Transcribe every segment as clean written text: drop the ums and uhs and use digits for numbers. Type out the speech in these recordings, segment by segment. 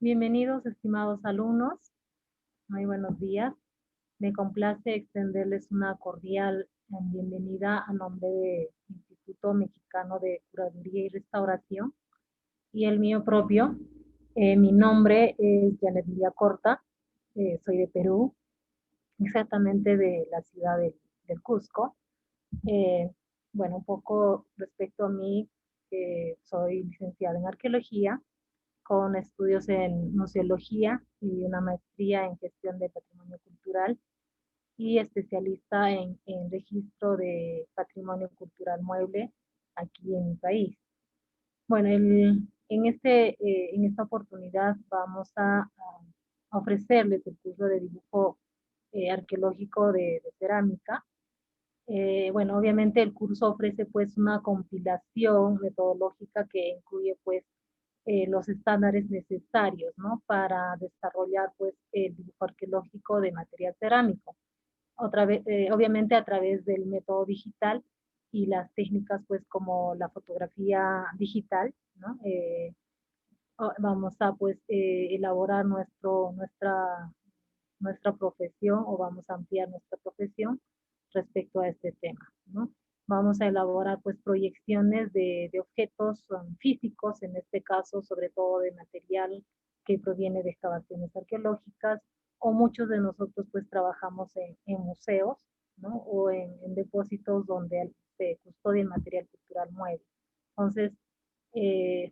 Bienvenidos, estimados alumnos. Muy buenos días. Me complace extenderles una cordial bienvenida a nombre del Instituto Mexicano de Curaduría y Restauración y el mío propio. Mi nombre es Janet Villacorta, soy de Perú, exactamente de la ciudad del Cusco. Eh, bueno, un poco respecto a mí, soy licenciada en arqueología con estudios en museología y una maestría en gestión de patrimonio cultural y especialista en registro de patrimonio cultural mueble aquí en mi país. Bueno, en esta oportunidad vamos a ofrecerles el curso de dibujo arqueológico de cerámica. Bueno, obviamente el curso ofrece pues una compilación metodológica que incluye pues los estándares necesarios, ¿no? Para desarrollar, pues, el dibujo arqueológico de material cerámico. Obviamente a través del método digital y las técnicas, pues, como la fotografía digital, ¿no? Vamos a, pues, elaborar nuestra profesión o vamos a ampliar nuestra profesión respecto a este tema, ¿no? Vamos a elaborar pues proyecciones de objetos físicos, en este caso sobre todo de material que proviene de excavaciones arqueológicas, o muchos de nosotros pues trabajamos en museos, ¿no? O en depósitos donde se custodia el material cultural mueble. Entonces,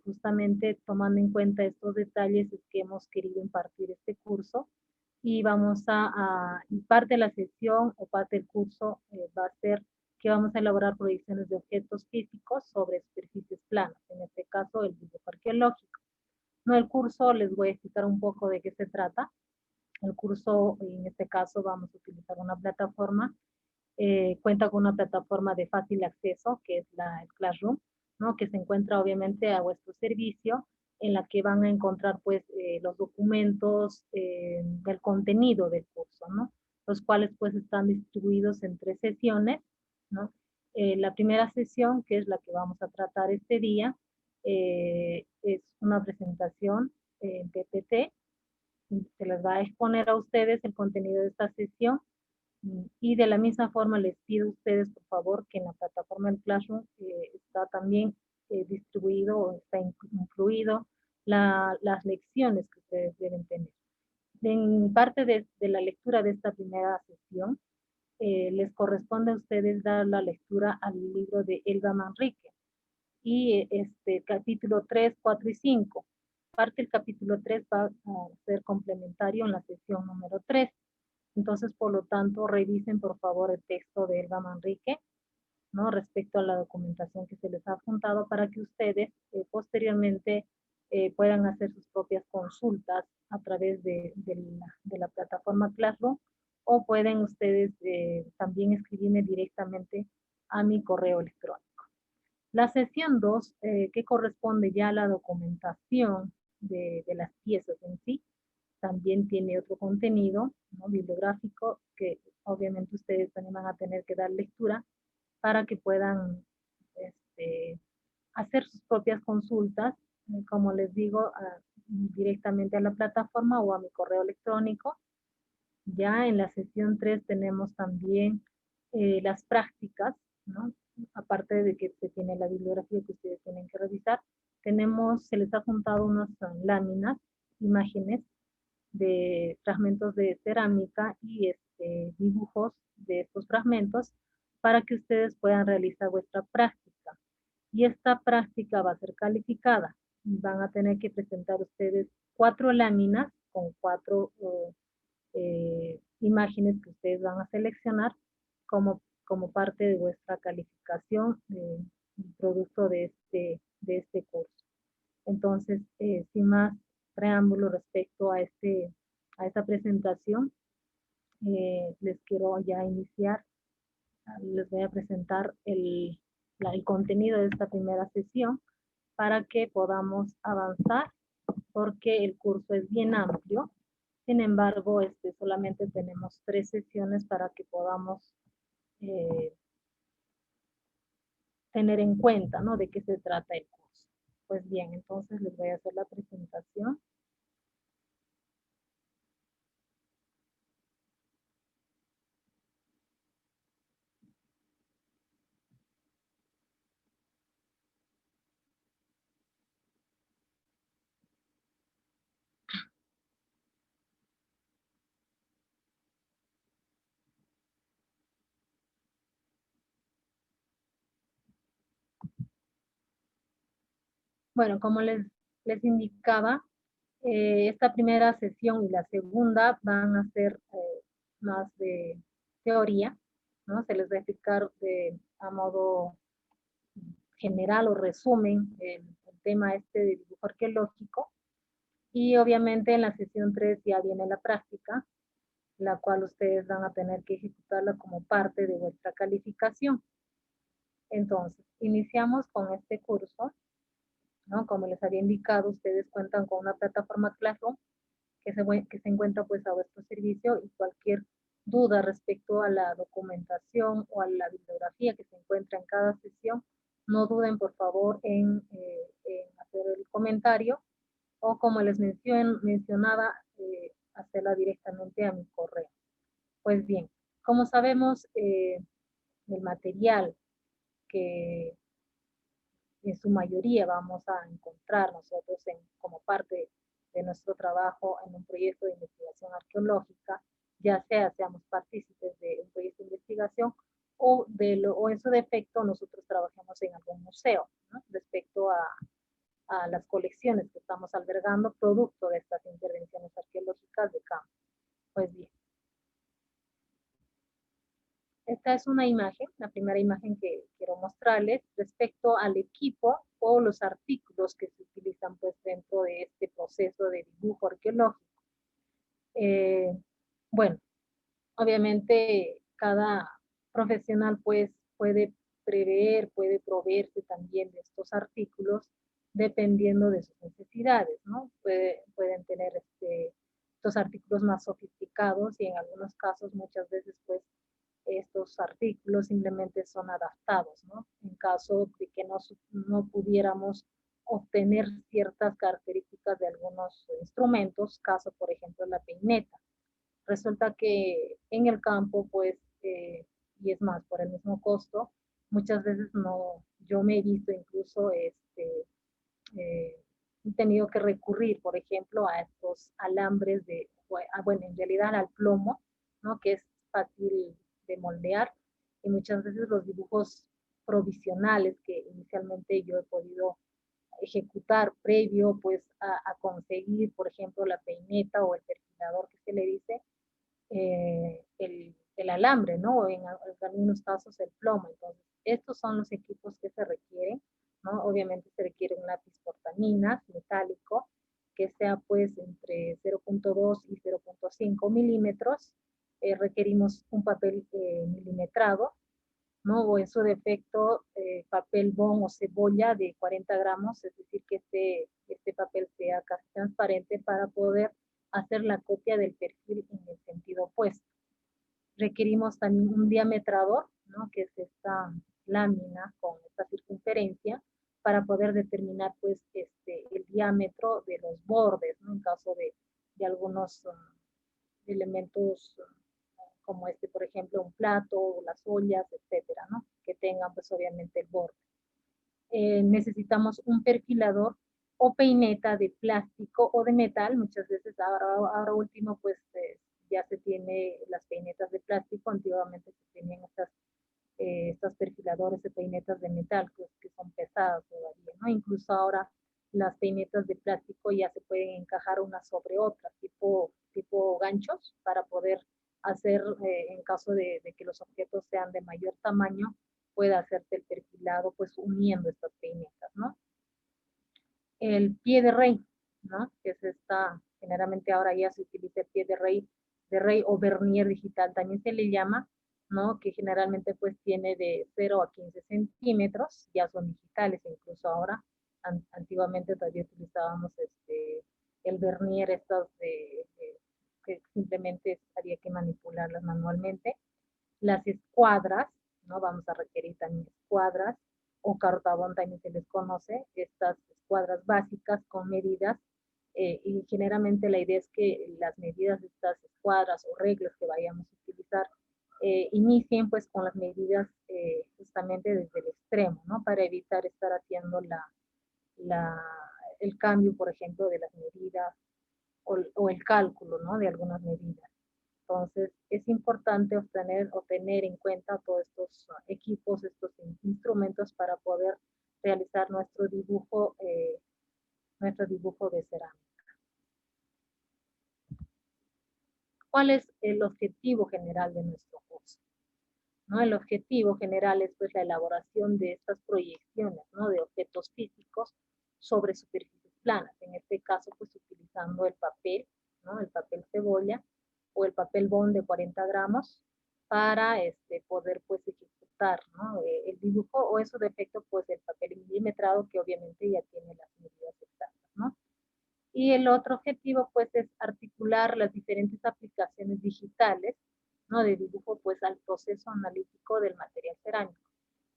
justamente tomando en cuenta estos detalles es que hemos querido impartir este curso y vamos parte de la sesión o parte del curso va a ser que vamos a elaborar proyecciones de objetos físicos sobre superficies planas, en este caso el dibujo arqueológico. No, el curso les voy a explicar un poco de qué se trata. El curso, en este caso, vamos a utilizar una plataforma, cuenta con una plataforma de fácil acceso, que es el Classroom, ¿no? Que se encuentra obviamente a vuestro servicio, en la que van a encontrar pues los documentos del contenido del curso, ¿no? Los cuales pues están distribuidos en 3 sesiones, ¿no? La primera sesión, que es la que vamos a tratar este día, es una presentación en PPT. Se les va a exponer a ustedes el contenido de esta sesión y de la misma forma les pido a ustedes, por favor, que en la plataforma del Classroom está también distribuido o está incluido las lecciones que ustedes deben tener. En parte de la lectura de esta primera sesión, les corresponde a ustedes dar la lectura al libro de Elba Manrique y este capítulo 3, 4 y 5. Parte del capítulo 3 va a ser complementario en la sesión número 3. Entonces, por lo tanto, revisen por favor el texto de Elba Manrique, ¿no? Respecto a la documentación que se les ha juntado para que ustedes posteriormente puedan hacer sus propias consultas a través de la plataforma Classroom o pueden ustedes también escribirme directamente a mi correo electrónico. La sesión 2, que corresponde ya a la documentación de las piezas en sí, también tiene otro contenido, ¿no? Bibliográfico, que obviamente ustedes también van a tener que dar lectura para que puedan hacer sus propias consultas, como les digo, directamente a la plataforma o a mi correo electrónico. Ya en la sesión 3 tenemos también las prácticas, ¿no? Aparte de que se tiene la bibliografía que ustedes tienen que revisar, se les ha juntado unas láminas, imágenes de fragmentos de cerámica y dibujos de estos fragmentos para que ustedes puedan realizar vuestra práctica. Y esta práctica va a ser calificada. Van a tener que presentar ustedes 4 láminas con 4 imágenes que ustedes van a seleccionar como parte de vuestra calificación de producto de este curso. Entonces, sin más preámbulo respecto a esta presentación, les quiero ya iniciar. Les voy a presentar el contenido de esta primera sesión para que podamos avanzar, porque el curso es bien amplio. Sin embargo, solamente tenemos 3 sesiones para que podamos eh, tener en cuenta, ¿no? De qué se trata el curso. Pues bien, entonces les voy a hacer la presentación. Bueno, como les indicaba, esta primera sesión y la segunda van a ser más de teoría, ¿no? Se les va a explicar a modo general o resumen el tema este de dibujo arqueológico. Y obviamente en la sesión 3 ya viene la práctica, la cual ustedes van a tener que ejecutarla como parte de vuestra calificación. Entonces, iniciamos con este curso, ¿no? Como les había indicado, ustedes cuentan con una plataforma Classroom que se encuentra pues a vuestro servicio, y cualquier duda respecto a la documentación o a la bibliografía que se encuentra en cada sesión, no duden por favor en hacer el comentario, o como les mencionaba, hacerla directamente a mi correo. Pues bien, como sabemos, el material que en su mayoría vamos a encontrar nosotros como parte de nuestro trabajo en un proyecto de investigación arqueológica, ya sea seamos partícipes de un proyecto de investigación o en su defecto nosotros trabajemos en algún museo, ¿no? Respecto a las colecciones que estamos albergando producto de estas intervenciones arqueológicas de campo. Pues bien, esta es una imagen, la primera imagen que quiero mostrarles respecto al equipo o los artículos que se utilizan pues dentro de este proceso de dibujo arqueológico. Eh, bueno, obviamente cada profesional pues puede prever, puede proveerse también de estos artículos dependiendo de sus necesidades, ¿no? Pueden tener estos artículos más sofisticados, y en algunos casos muchas veces pues estos artículos simplemente son adaptados, ¿no? En caso de que no pudiéramos obtener ciertas características de algunos instrumentos, caso por ejemplo la peineta. Resulta que en el campo, pues, y es más, por el mismo costo, muchas veces no, yo me he visto incluso, he tenido que recurrir, por ejemplo, a estos alambres bueno, en realidad al plomo, ¿no? Que es fácil de moldear, y muchas veces los dibujos provisionales que inicialmente yo he podido ejecutar previo, pues, a conseguir, por ejemplo, la peineta o el perfilador que se le dice, el alambre, ¿no? O en algunos casos el plomo. Entonces, estos son los equipos que se requieren, ¿no? Obviamente se requiere un lápiz portaminas metálico que sea pues entre 0.2 y 0.5 milímetros. Requerimos un papel milimetrado, ¿no? O en su defecto, papel bond o cebolla de 40 gramos, es decir, que este papel sea casi transparente para poder hacer la copia del perfil en el sentido opuesto. Requerimos también un diametrador, ¿no? Que es esta lámina con esta circunferencia para poder determinar pues el diámetro de los bordes, ¿no? En caso de algunos elementos como por ejemplo, un plato, las ollas, etcétera, ¿no? Que tengan pues obviamente el borde. Necesitamos un perfilador o peineta de plástico o de metal. Muchas veces ahora último pues ya se tiene las peinetas de plástico. Antiguamente se tenían estas perfiladores de peinetas de metal que son pesadas todavía, ¿no? Incluso ahora las peinetas de plástico ya se pueden encajar unas sobre otras, tipo ganchos, para poder hacer, en caso de que los objetos sean de mayor tamaño, pueda hacerse el perfilado pues uniendo estas peinetas, ¿no? El pie de rey, ¿no? Que es generalmente ahora ya se utiliza el pie de rey o vernier digital, también se le llama, ¿no? Que generalmente pues tiene de 0 a 15 centímetros, ya son digitales incluso ahora. Antiguamente todavía utilizábamos el vernier, que simplemente había que manipularlas manualmente. Las escuadras, ¿no? Vamos a requerir también escuadras, o cartabón también se les conoce, estas escuadras básicas con medidas, y generalmente la idea es que las medidas de estas escuadras o reglas que vayamos a utilizar inicien pues con las medidas justamente desde el extremo, ¿no? Para evitar estar haciendo la, el cambio, por ejemplo, de las medidas o el cálculo, ¿no? De algunas medidas. Entonces, es importante o tener en cuenta todos estos equipos, estos instrumentos para poder realizar nuestro dibujo nuestro dibujo de cerámica. ¿Cuál es el objetivo general de nuestro curso? ¿No? El objetivo general es pues la elaboración de estas proyecciones, ¿no? De objetos físicos sobre superficies planas, en este caso pues utilizando el papel, ¿no? El papel cebolla o el papel bond de 40 gramos para poder pues ejecutar, ¿no? El dibujo, o en su defecto pues el papel milimetrado, que obviamente ya tiene las medidas exactas, ¿no? Y el otro objetivo pues es articular las diferentes aplicaciones digitales, ¿no? De dibujo pues al proceso analítico del material cerámico.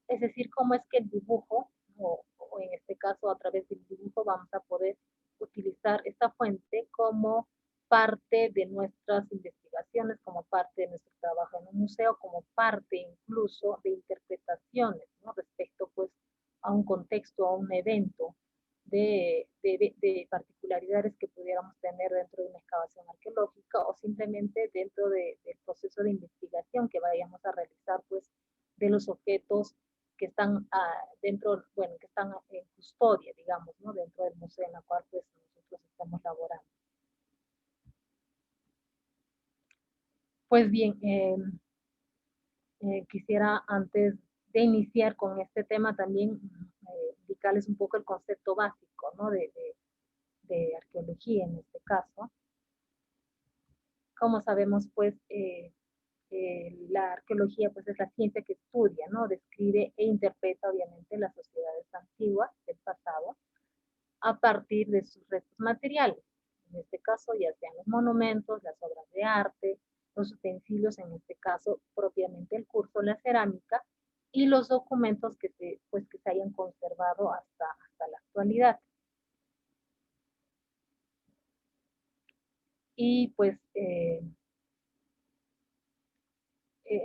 Es decir, cómo es que el dibujo, o en este caso a través del dibujo, vamos a poder utilizar esta fuente como parte de nuestras investigaciones, como parte de nuestro trabajo en un museo, como parte incluso de interpretaciones, ¿no? Respecto pues a un contexto, a un evento, de particularidades que pudiéramos tener dentro de una excavación arqueológica o simplemente dentro del proceso de investigación que vayamos a realizar pues de los objetos que están dentro, bueno, que están en custodia, digamos, ¿no? Dentro del museo en la cual pues nosotros estamos laborando. Pues bien, quisiera antes de iniciar con este tema también indicarles un poco el concepto básico, ¿no? De arqueología en este caso. Como sabemos, pues, la arqueología pues es la ciencia que estudia, ¿no? Describe e interpreta obviamente las sociedades antiguas del pasado a partir de sus restos materiales. En este caso ya sean los monumentos, las obras de arte, los utensilios, en este caso propiamente el curso, la cerámica, y los documentos que se hayan conservado hasta la actualidad. Y pues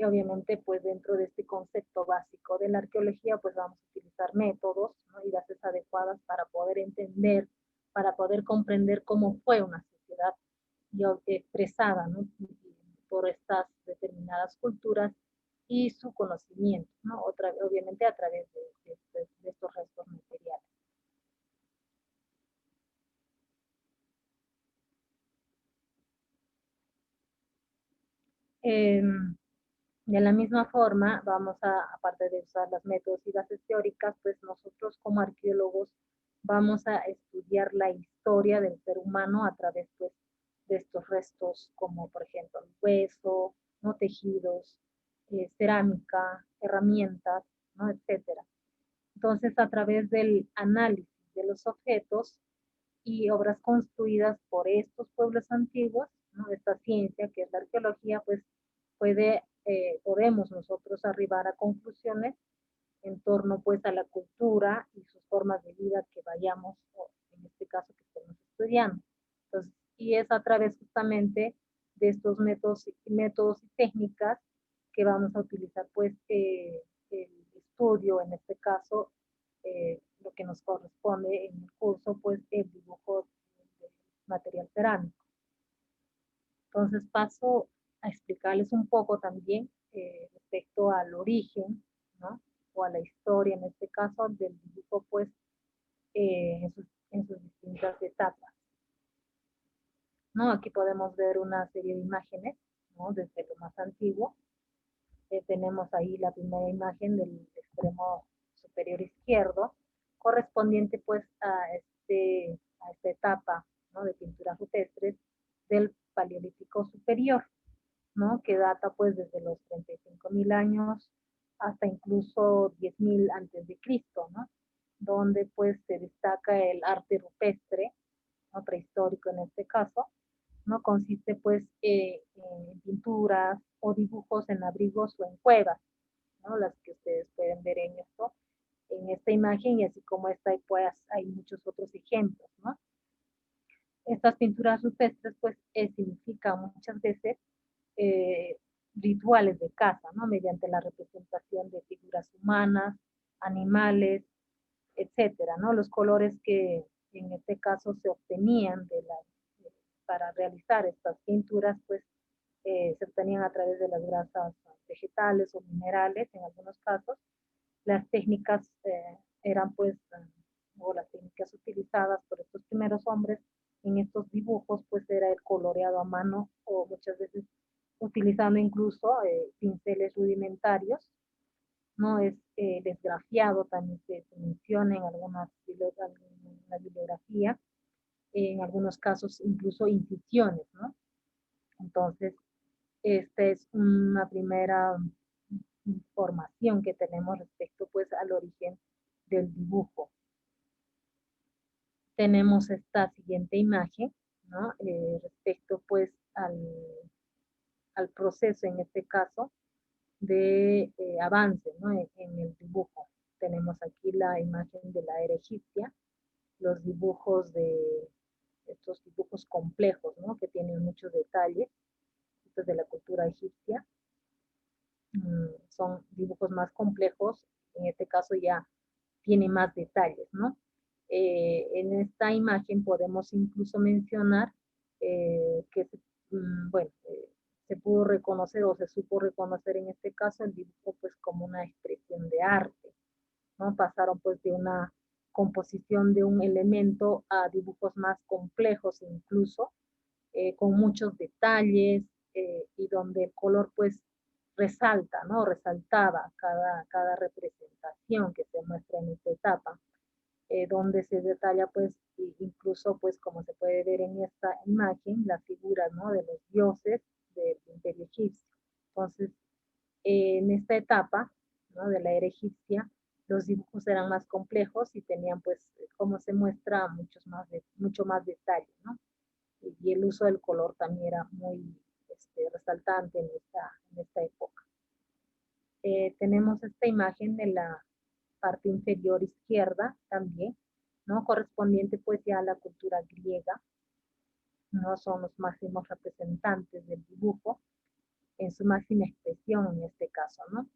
obviamente pues dentro de este concepto básico de la arqueología pues vamos a utilizar métodos, ¿no? Y bases adecuadas para poder entender, para poder comprender cómo fue una sociedad expresada, ¿no? Por estas determinadas culturas y su conocimiento, ¿no? Obviamente a través de estos restos materiales. Eh, De la misma forma, aparte de usar los métodos y bases teóricas, pues nosotros como arqueólogos vamos a estudiar la historia del ser humano a través pues, de estos restos, como por ejemplo el hueso, ¿no? Tejidos, cerámica, herramientas, ¿no? Etcétera. Entonces, a través del análisis de los objetos y obras construidas por estos pueblos antiguos, ¿no? Esta ciencia que es la arqueología, pues podemos nosotros arribar a conclusiones en torno pues a la cultura y sus formas de vida que vayamos, o en este caso que estemos estudiando. Entonces, y es a través justamente de estos métodos y técnicas que vamos a utilizar pues el estudio, en este caso, lo que nos corresponde en el curso, pues el dibujo de material cerámico. Entonces paso a explicarles un poco también respecto al origen, ¿no? O a la historia, en este caso, del dibujo, pues, en sus distintas etapas, ¿no? Aquí podemos ver una serie de imágenes, ¿no? Desde lo más antiguo. Tenemos ahí la primera imagen del extremo superior izquierdo, correspondiente, pues, a esta etapa, ¿no? De pinturas rupestres del Paleolítico Superior, ¿no? Que data pues desde los 35.000 años hasta incluso 10.000 antes de Cristo, ¿no? Donde pues se destaca el arte rupestre, ¿no? Prehistórico en este caso, ¿no? Consiste pues en pinturas o dibujos en abrigos o en cuevas, ¿no? Las que ustedes pueden ver en esta imagen, y así como esta pues hay muchos otros ejemplos, ¿no? Estas pinturas rupestres pues significan muchas veces eh, rituales de caza, ¿no? Mediante la representación de figuras humanas, animales, etcétera, ¿no? Los colores que en este caso se obtenían para realizar estas pinturas, pues se obtenían a través de las grasas vegetales o minerales en algunos casos. Las técnicas eran pues, o las técnicas utilizadas por estos primeros hombres en estos dibujos pues era el coloreado a mano o muchas veces utilizando incluso pinceles rudimentarios, ¿no? Es desgrafiado, también se menciona en alguna bibliografía, en algunos casos incluso incisiones, ¿no? Entonces, esta es una primera información que tenemos respecto pues al origen del dibujo. Tenemos esta siguiente imagen, ¿no? Respecto pues al proceso, en este caso, de avance, ¿no? En el dibujo. Tenemos aquí la imagen de la era egipcia, los dibujos de estos dibujos complejos, ¿no? Que tienen muchos detalles, estos de la cultura egipcia. Son dibujos más complejos, en este caso ya tiene más detalles, ¿no? En esta imagen podemos incluso mencionar que bueno, se pudo reconocer o se supo reconocer en este caso el dibujo pues como una expresión de arte, ¿no? Pasaron pues de una composición de un elemento a dibujos más complejos incluso, con muchos detalles y donde el color pues resalta, ¿no? Resaltaba cada representación que se muestra en esta etapa, donde se detalla pues incluso pues como se puede ver en esta imagen, la figura, ¿no? De los dioses del imperio egipcio. Entonces, en esta etapa, ¿no? De la era egipcia, los dibujos eran más complejos y tenían pues, como se muestra, mucho más detalle, ¿no? Y el uso del color también era muy resaltante en esta época. Tenemos esta imagen de la parte inferior izquierda también, ¿no? Correspondiente pues ya a la cultura griega, ¿no? Son los máximos representantes del dibujo en su máxima expresión en este caso, ¿no?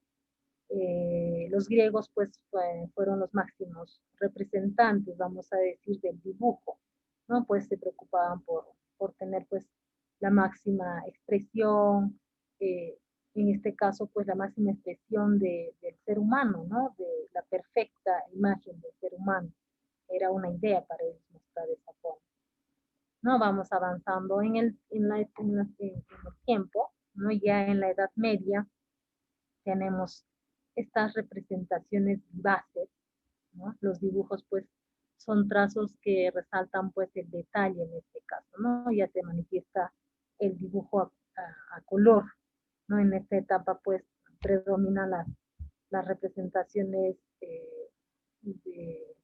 Los griegos pues fueron los máximos representantes, vamos a decir, del dibujo, ¿no? Pues se preocupaban por tener pues la máxima expresión, eh, en este caso pues la máxima expresión del ser humano, ¿no? De la perfecta imagen del ser humano. Era una idea para ellos mostrar de esa forma. ¿No? Vamos avanzando en el tiempo, ¿no? Ya en la Edad Media tenemos estas representaciones vivaces, ¿no? Los dibujos pues son trazos que resaltan pues el detalle en este caso, ¿no? Ya se manifiesta el dibujo a color, ¿no? En esta etapa pues predominan las representaciones de,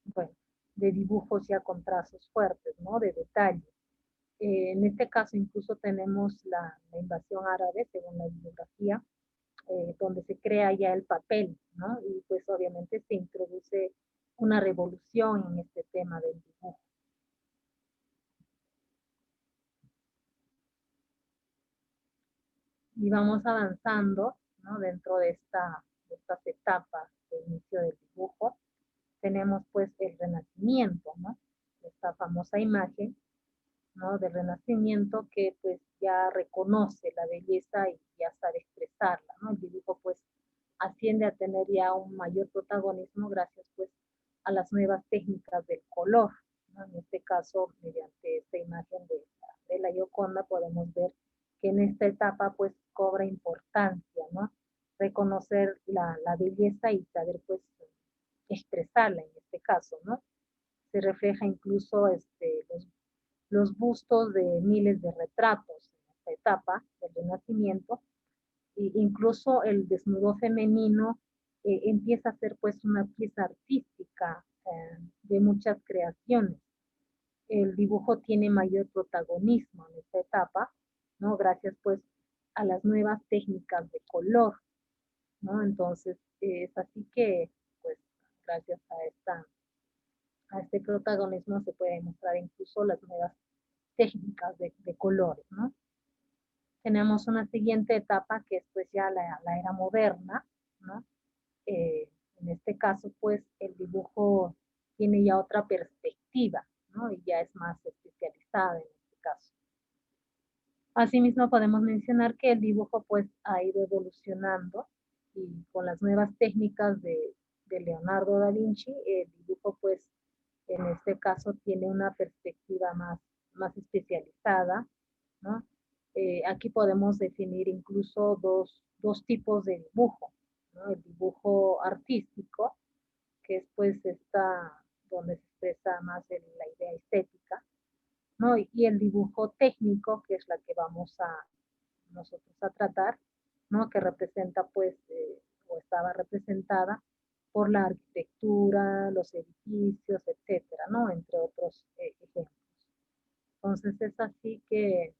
bueno, de dibujos ya con trazos fuertes, ¿no? De detalle. En este caso incluso tenemos la invasión árabe, según la bibliografía, donde se crea ya el papel, ¿no? Y pues obviamente se introduce una revolución en este tema del dibujo. Y vamos avanzando, ¿no? Dentro de estas etapas de inicio del dibujo, tenemos pues el Renacimiento, ¿no? Esta famosa imagen, ¿no? Del Renacimiento que pues ya reconoce la belleza y ya sabe expresarla, ¿no? El dibujo pues asciende a tener ya un mayor protagonismo gracias pues a las nuevas técnicas del color, ¿no? En este caso, mediante esta imagen de la Gioconda podemos ver que en esta etapa pues cobra importancia, ¿no? Reconocer la belleza y saber pues expresarla en este caso, ¿no? Se refleja incluso los bustos de miles de retratos en esta etapa del Renacimiento, e incluso el desnudo femenino empieza a ser pues una pieza artística de muchas creaciones. El dibujo tiene mayor protagonismo en esta etapa, ¿no? Gracias pues a las nuevas técnicas de color, ¿no? Entonces es así que pues gracias a este protagonismo se puede mostrar incluso las nuevas técnicas de colores, ¿no? Tenemos una siguiente etapa que es pues ya la era moderna, ¿no? En este caso pues el dibujo tiene ya otra perspectiva, ¿no? Y ya es más especializada en este caso. Asimismo podemos mencionar que el dibujo pues ha ido evolucionando y con las nuevas técnicas de Leonardo da Vinci, el dibujo pues en este caso tiene una perspectiva más especializada, ¿no? Aquí podemos definir incluso dos tipos de dibujo, ¿no? El dibujo artístico, que es pues esta donde se expresa más la idea estética, ¿no? Y el dibujo técnico, que es la que vamos a nosotros a tratar, ¿no? Que representa pues, o estaba representada por la arquitectura, los edificios, etcétera, ¿no? Entre otros ejemplos. Entonces es así que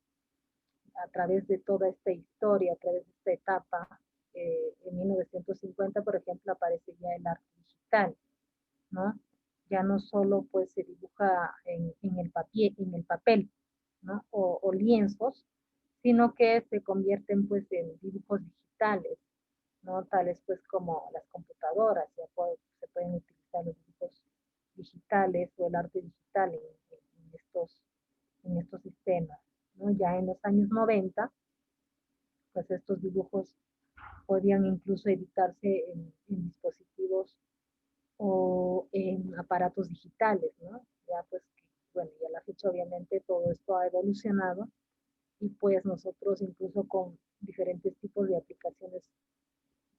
a través de toda esta historia, a través de esta etapa, en 1950, por ejemplo, aparece ya el arte digital, ¿no? Ya no solo pues se dibuja en el papel, ¿no? O lienzos, sino que se convierten pues en dibujos digitales, ¿no? Tales pues como las computadoras, se pueden utilizar los dibujos digitales o el arte digital en estos sistemas, ¿no? Ya en los años 90, pues estos dibujos podían incluso editarse en dispositivos o en aparatos digitales, ¿no? Ya pues, bueno, ya a la fecha obviamente todo esto ha evolucionado y pues nosotros incluso con diferentes tipos de aplicaciones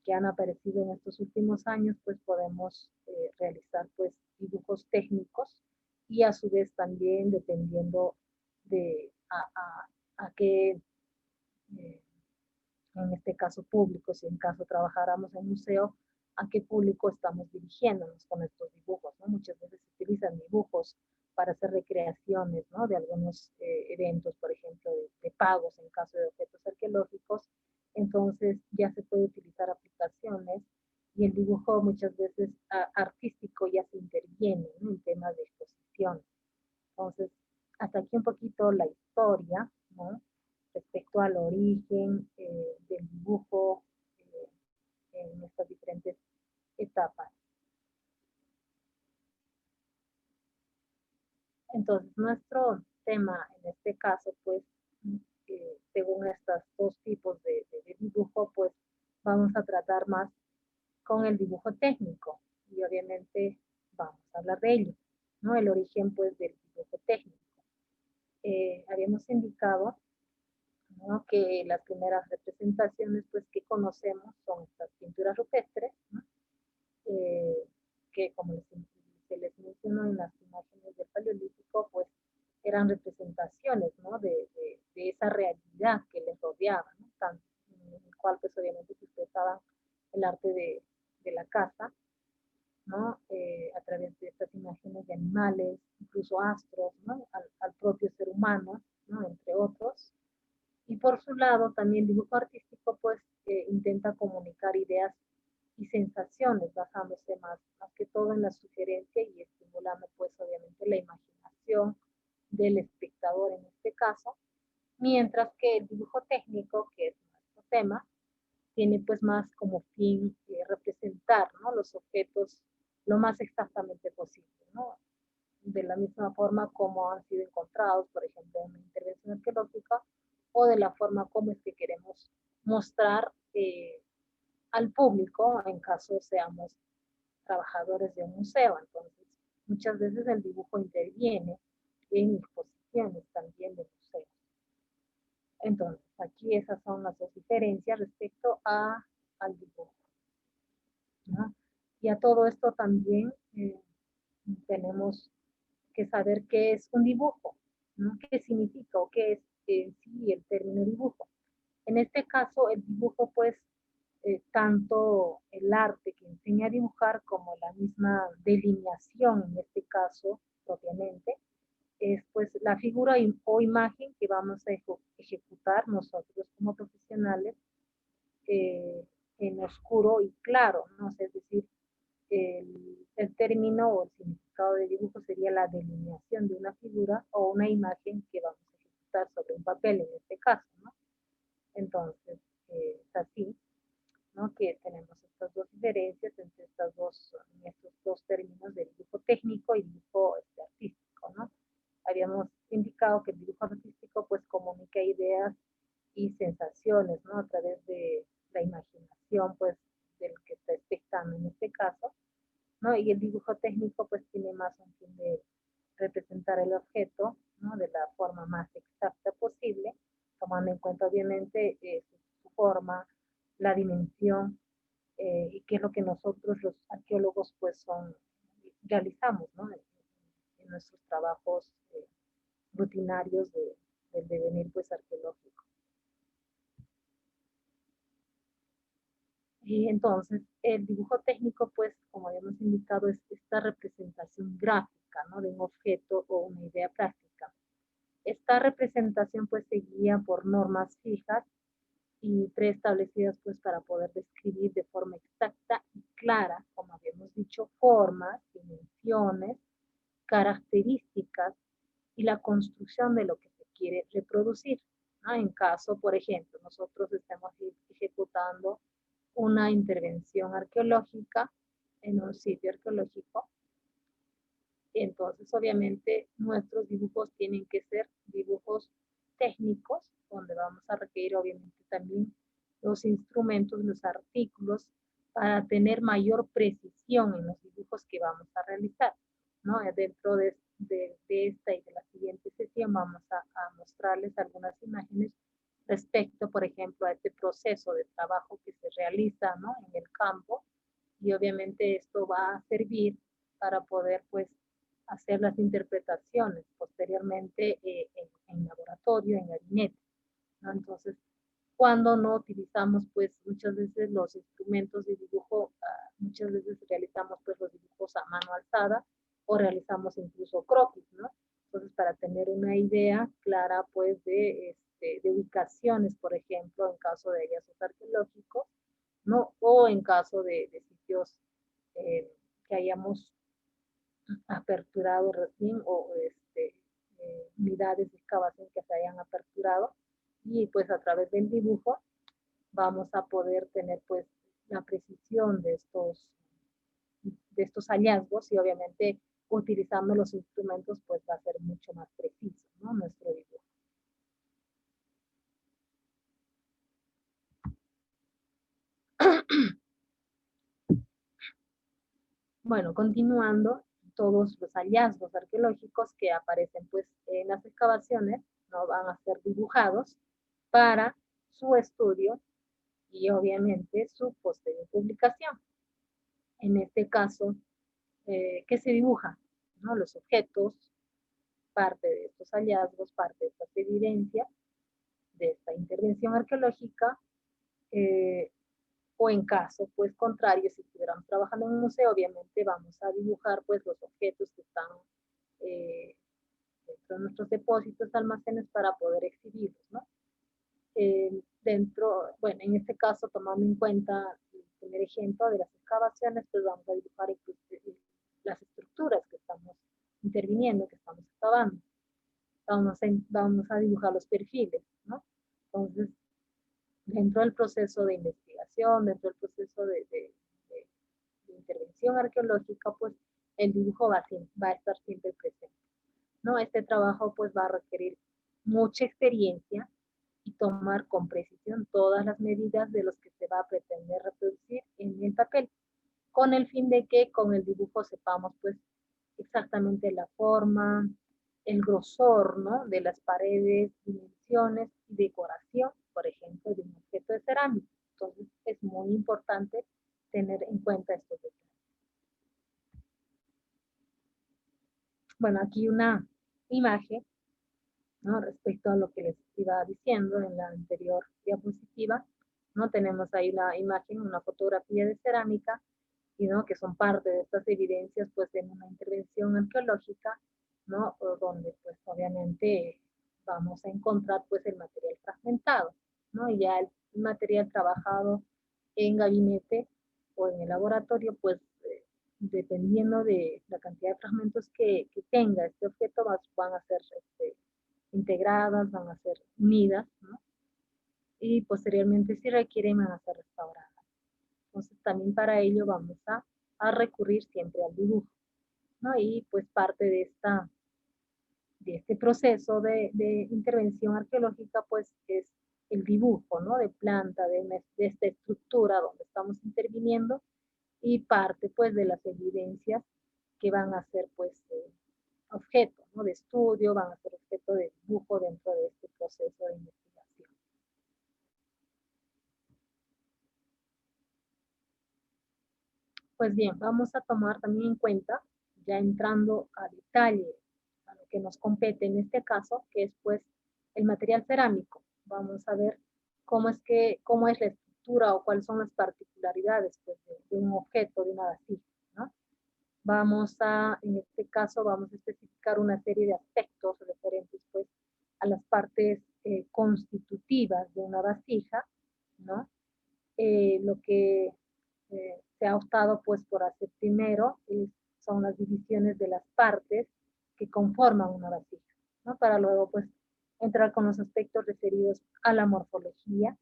que han aparecido en estos últimos años, pues podemos realizar pues dibujos técnicos y a su vez también dependiendo de a qué, eh, en este caso público, si en caso trabajáramos en museo, a qué público estamos dirigiéndonos con estos dibujos, ¿no? Muchas veces se utilizan dibujos para hacer recreaciones, ¿no? De algunos eventos, por ejemplo, de pagos en caso de objetos arqueológicos. Entonces ya se puede utilizar aplicaciones y el dibujo muchas veces artístico ya se interviene, ¿no? En temas de exposición. Entonces, hasta aquí un poquito la historia, ¿no? Respecto al origen del dibujo eh, en estas diferentes etapas. Entonces, nuestro tema en este caso, pues, según estos dos tipos de dibujo, pues vamos a tratar más con el dibujo técnico y obviamente vamos a hablar de ello, ¿no? El origen, pues, del dibujo técnico. Habíamos indicado, ¿no? Que las primeras representaciones pues que conocemos son estas pinturas rupestres, ¿no? eh, que como se les mencionó en las imágenes del Paleolítico, pues eran representaciones, ¿no? De esa realidad que les rodeaba, ¿no? Tanto, en el cual pues obviamente se expresaba el arte de la caza, ¿no? A través de estas imágenes de animales, incluso astros, ¿no? Al propio ser humano, ¿no? Entre otros. Y por su lado, también el dibujo artístico pues intenta comunicar ideas y sensaciones basándose más que todo en la sugerencia y estimulando pues obviamente la imaginación del espectador en este caso, mientras que el dibujo técnico, que es nuestro tema, tiene pues más como fin representar, ¿no? Los objetos lo más exactamente posible, ¿no? De la misma forma como han sido encontrados, por ejemplo, en una intervención arqueológica, o de la forma como es que queremos mostrar al público en caso seamos trabajadores de un museo. Entonces, muchas veces el dibujo interviene en exposiciones también de museos. Entonces, aquí esas son las dos diferencias respecto al dibujo, ¿no? Y a todo esto también tenemos que saber qué es un dibujo, ¿no? ¿Qué significa o qué es en sí el término dibujo? En este caso, el dibujo, pues, tanto el arte que enseña a dibujar como la misma delineación, en este caso, propiamente, es pues la figura o imagen que vamos a ejecutar nosotros como profesionales en oscuro y claro, ¿no? Es decir, el término o el significado de dibujo sería la delineación de una figura o una imagen que vamos a ejecutar sobre un papel en este caso, ¿no? Entonces, es así, ¿no? Que tenemos estas dos diferencias entre estos dos términos de dibujo técnico y dibujo artístico, ¿no? Habíamos indicado que el dibujo artístico pues comunica ideas y sensaciones, ¿no? A través de la imaginación, pues, del que está espectando en este caso, ¿no? Y el dibujo técnico pues tiene más un fin de representar el objeto, ¿no? De la forma más exacta posible, tomando en cuenta obviamente su forma, la dimensión, y qué es lo que nosotros los arqueólogos pues realizamos, ¿no? En nuestros trabajos rutinarios del devenir pues arqueológico. Y entonces, el dibujo técnico, pues, como habíamos indicado, es esta representación gráfica, ¿no? De un objeto o una idea práctica. Esta representación, pues, se guía por normas fijas y preestablecidas, pues, para poder describir de forma exacta y clara, como habíamos dicho, formas, dimensiones, características y la construcción de lo que se quiere reproducir, ¿no? En caso, por ejemplo, nosotros estemos ejecutando una intervención arqueológica en un sitio arqueológico, entonces obviamente nuestros dibujos tienen que ser dibujos técnicos, donde vamos a requerir obviamente también los instrumentos, los artículos, para tener mayor precisión en los dibujos que vamos a realizar, ¿no? Dentro de esta y de la siguiente sesión vamos a mostrarles algunas imágenes respecto, por ejemplo, a este proceso de trabajo que se realiza, ¿no? En el campo, y obviamente esto va a servir para poder, pues, hacer las interpretaciones posteriormente en laboratorio, en gabinete, ¿no? Entonces, cuando no utilizamos, pues, muchas veces los instrumentos de dibujo, muchas veces realizamos, pues, los dibujos a mano alzada o realizamos incluso croquis, ¿no? Entonces, para tener una idea clara, pues, de ubicaciones, por ejemplo, en caso de hallazgos arqueológicos, ¿no? O en caso de sitios que hayamos aperturado recién o unidades de excavación que se hayan aperturado, y pues a través del dibujo vamos a poder tener pues la precisión de estos hallazgos, y obviamente utilizando los instrumentos pues va a ser mucho más preciso, ¿no? Nuestro dibujo. Bueno, continuando, todos los hallazgos arqueológicos que aparecen pues en las excavaciones, ¿no? Van a ser dibujados para su estudio y obviamente su posterior publicación. En este caso, ¿qué se dibuja? ¿No? Los objetos, parte de estos hallazgos, parte de estas evidencias de esta intervención arqueológica, eh, o en caso pues contrario, si estuviéramos trabajando en un museo, obviamente vamos a dibujar pues los objetos que están dentro de nuestros depósitos, almacenes, para poder exhibirlos, ¿no? Bueno, en este caso, tomando en cuenta el primer ejemplo de las excavaciones, pues vamos a dibujar las estructuras que estamos interviniendo, que estamos excavando. Vamos a dibujar los perfiles, ¿no? Entonces, dentro del proceso de investigación, dentro del proceso de intervención arqueológica, pues el dibujo va a estar siempre presente, ¿no? Este trabajo pues va a requerir mucha experiencia y tomar con precisión todas las medidas de los que se va a pretender reproducir en el papel, con el fin de que con el dibujo sepamos pues exactamente la forma, el grosor, ¿no? De las paredes, dimensiones y decoración, por ejemplo, de un objeto de cerámica. Entonces es muy importante tener en cuenta estos detalles. Bueno, aquí una imagen, ¿no? Respecto a lo que les iba diciendo en la anterior diapositiva, ¿no? Tenemos ahí una imagen, una fotografía de cerámica, y, ¿no? Que son parte de estas evidencias, pues, en una intervención arqueológica, ¿no? O donde, pues, obviamente vamos a encontrar, pues, el material fragmentado, ¿no? Y ya el material trabajado en gabinete o en el laboratorio, pues, dependiendo de la cantidad de fragmentos que tenga este objeto, van a ser integradas, van a ser unidas, ¿no? Y posteriormente, si requieren, van a ser restauradas. Entonces, también para ello vamos a recurrir siempre al dibujo, ¿no? Y pues parte de este proceso de intervención arqueológica, pues es el dibujo, ¿no? De planta, de esta estructura donde estamos interviniendo, y parte pues de las evidencias que van a ser pues objeto, ¿no?, de estudio, van a ser objeto de dibujo dentro de este proceso de investigación. Pues bien, vamos a tomar también en cuenta, ya entrando a detalle a lo que nos compete en este caso, que es pues el material cerámico. Vamos a ver cómo es la estructura o cuáles son las particularidades pues, de un objeto, de una vasija, ¿no? En este caso, vamos a especificar una serie de aspectos referentes pues a las partes constitutivas de una vasija, ¿no? Lo que se ha optado pues por hacer primero son las divisiones de las partes que conforman una vasija, ¿no? Para luego pues entrar con los aspectos referidos a la morfología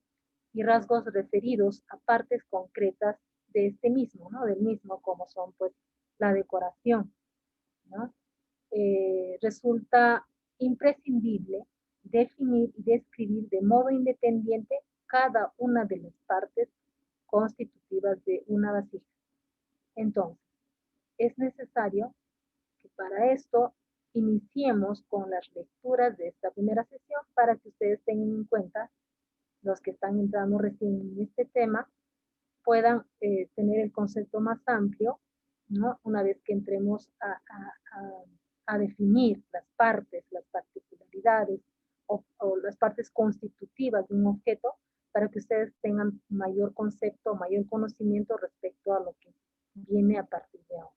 y rasgos referidos a partes concretas de este mismo, ¿no? Del mismo, como son pues la decoración, ¿no? Resulta imprescindible definir y describir de modo independiente cada una de las partes constitutivas de una vasija. Entonces, es necesario que para esto iniciemos con las lecturas de esta primera sesión para que ustedes tengan en cuenta, los que están entrando recién en este tema, puedan tener el concepto más amplio, ¿no? Una vez que entremos a definir las partes, las particularidades o las partes constitutivas de un objeto, para que ustedes tengan mayor concepto, mayor conocimiento respecto a lo que viene a partir de ahora.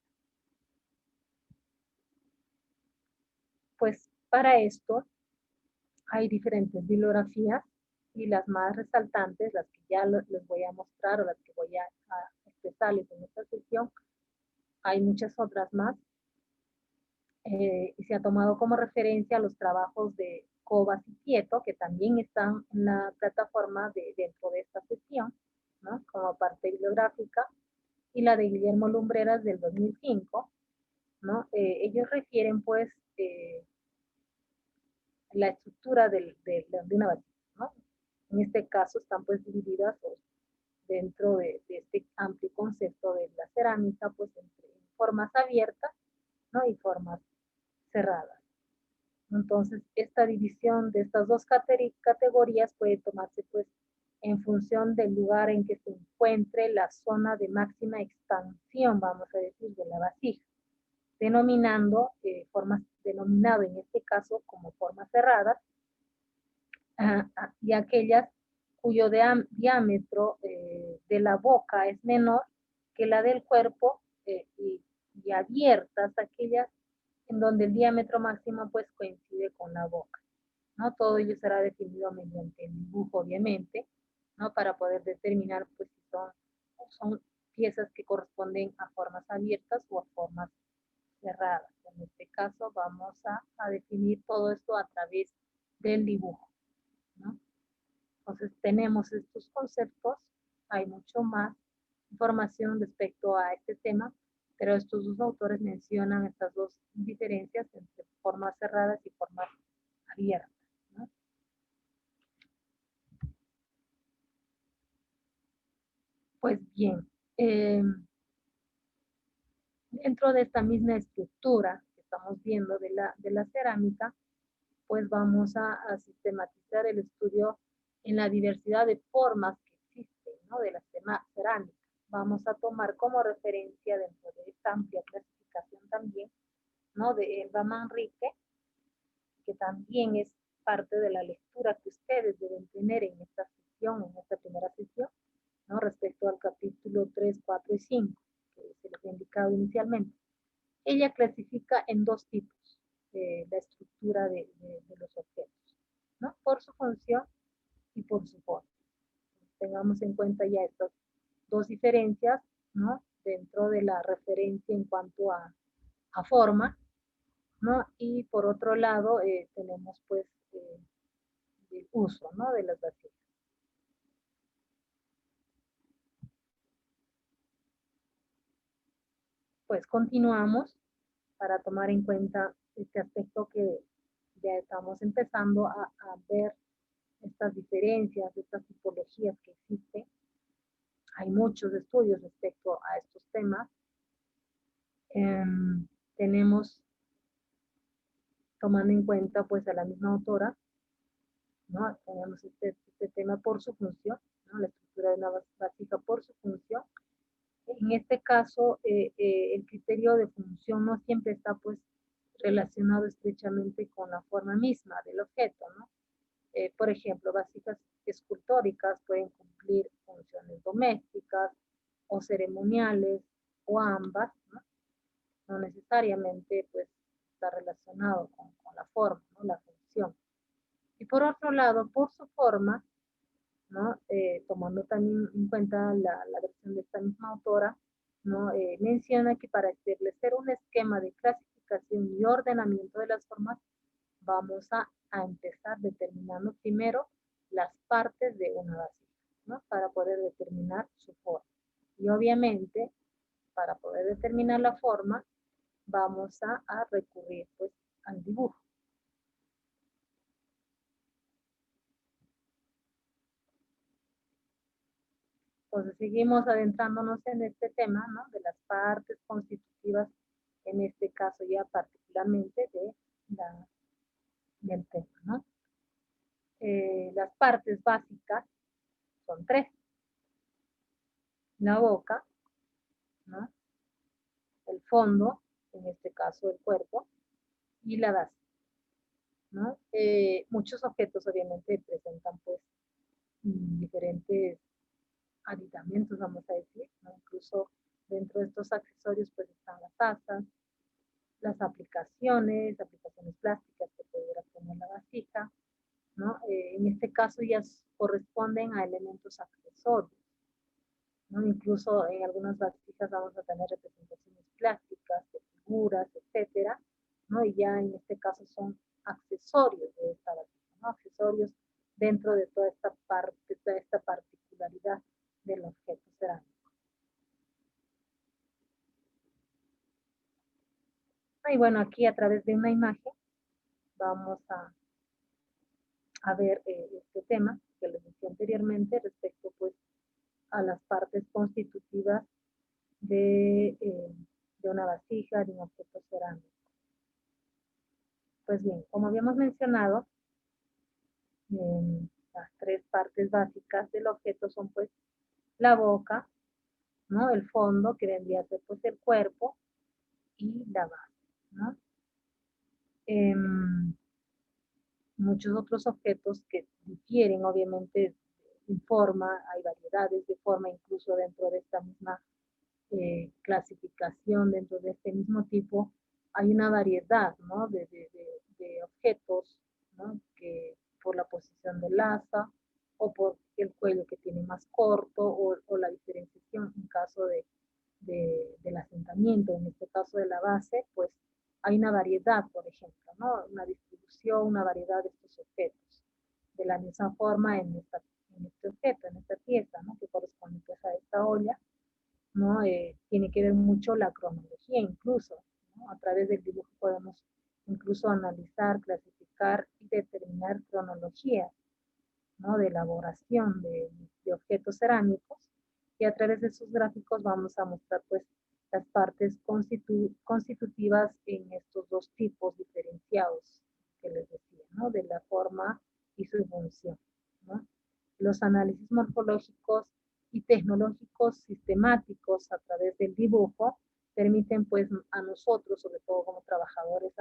Pues para esto hay diferentes bibliografías y las más resaltantes, las que ya les voy a mostrar o las que voy a expresarles en esta sesión, hay muchas otras más, y se ha tomado como referencia los trabajos de Cobas y Quieto, que también están en la plataforma dentro de esta sesión, ¿no?, como parte bibliográfica, y la de Guillermo Lumbreras del 2005, ¿no? Ellos refieren pues la estructura de una vasija, ¿no? En este caso están pues divididas dentro de este amplio concepto de la cerámica, pues entre formas abiertas, ¿no?, y formas cerradas. Entonces, esta división de estas dos categorías puede tomarse pues en función del lugar en que se encuentre la zona de máxima expansión, vamos a decir, de la vasija, denominado en este caso como formas cerradas, y aquellas cuyo diámetro de la boca es menor que la del cuerpo, y abiertas aquellas en donde el diámetro máximo pues coincide con la boca, ¿no? Todo ello será definido mediante el dibujo, obviamente, ¿no?, para poder determinar pues si son piezas que corresponden a formas abiertas o a formas cerradas. En este caso vamos a definir todo esto a través del dibujo, ¿no? Entonces tenemos estos conceptos, hay mucho más información respecto a este tema, pero estos dos autores mencionan estas dos diferencias entre formas cerradas y formas abiertas, ¿no? Pues bien, dentro de esta misma estructura que estamos viendo de la cerámica, pues vamos a sistematizar el estudio en la diversidad de formas que existen, ¿no?, de la cerámica. Vamos a tomar como referencia dentro de esta amplia clasificación también, ¿no?, de Elba Manrique, que también es parte de la lectura que ustedes deben tener en esta sesión, en esta primera sesión, ¿no?, respecto al capítulo 3, 4 y 5, que se les ha indicado inicialmente. Ella clasifica en dos tipos la estructura de los objetos, ¿no?, por su función y por su forma. Tengamos en cuenta ya estas dos diferencias, ¿no?, dentro de la referencia en cuanto a forma, ¿no? Y por otro lado tenemos pues el uso, ¿no?, de las vasijas. Pues continuamos para tomar en cuenta este aspecto que ya estamos empezando a ver estas diferencias, estas tipologías que existen. Hay muchos estudios respecto a estos temas. Tenemos, tomando en cuenta pues a la misma autora, ¿no? Tenemos este tema por su función, ¿no? La estructura de una vasija por su función. En este caso, el criterio de función no siempre está pues relacionado estrechamente con la forma misma del objeto, ¿no? Por ejemplo, vasijas escultóricas pueden cumplir funciones domésticas o ceremoniales o ambas, ¿no? No necesariamente pues está relacionado con la forma, ¿no? La función. Y por otro lado, por su forma, ¿no? Tomando también en cuenta la versión de esta misma autora, ¿no? Menciona que para establecer un esquema de clasificación y ordenamiento de las formas, vamos a empezar determinando primero las partes de una vasija, ¿no? Para poder determinar su forma. Y obviamente, para poder determinar la forma, vamos a recurrir pues al dibujo. Entonces seguimos adentrándonos en este tema, ¿no? De las partes constitutivas, en este caso ya particularmente del tema, ¿no? Las partes básicas son tres: la boca, ¿no? El fondo, en este caso el cuerpo, y la base, ¿no? Muchos objetos obviamente presentan pues diferentes aditamentos, vamos a decir, ¿no? Incluso dentro de estos accesorios pues están las asas, las aplicaciones plásticas que pudiera tener la vasija, ¿no? En este caso ya corresponden a elementos accesorios, ¿no? Incluso en algunas vasijas vamos a tener representaciones plásticas, de figuras, etcétera, ¿no? Y ya en este caso son accesorios de esta vasija, ¿no? Accesorios dentro de toda esta parte, toda esta particularidad del objeto cerámico. Y bueno, aquí a través de una imagen vamos a ver este tema que les decía anteriormente respecto pues a las partes constitutivas de una vasija, de un objeto cerámico. Pues bien, como habíamos mencionado, las tres partes básicas del objeto son pues la boca, ¿no? El fondo, que vendría a ser pues el cuerpo, y la base, ¿no? Muchos otros objetos que difieren obviamente en forma, hay variedades de forma incluso dentro de esta misma clasificación, dentro de este mismo tipo, hay una variedad, ¿no? de objetos, ¿no? Que por la posición del asa o por el cuello que tiene más corto o la diferenciación en caso del asentamiento, en este caso de la base, pues hay una variedad, por ejemplo, ¿no? Una distribución, una variedad de estos objetos. De la misma forma en este objeto, en esta pieza, ¿no? Que corresponde pues a esta olla, ¿no? Tiene que ver mucho la cronología incluso, ¿no? A través del dibujo podemos incluso analizar, clasificar y determinar cronologías, ¿no? De elaboración de objetos cerámicos, y a través de esos gráficos vamos a mostrar pues las partes constitutivas en estos dos tipos diferenciados que les decía, ¿no? De la forma y su función, ¿no? Los análisis morfológicos y tecnológicos sistemáticos a través del dibujo permiten pues a nosotros, sobre todo como trabajadores,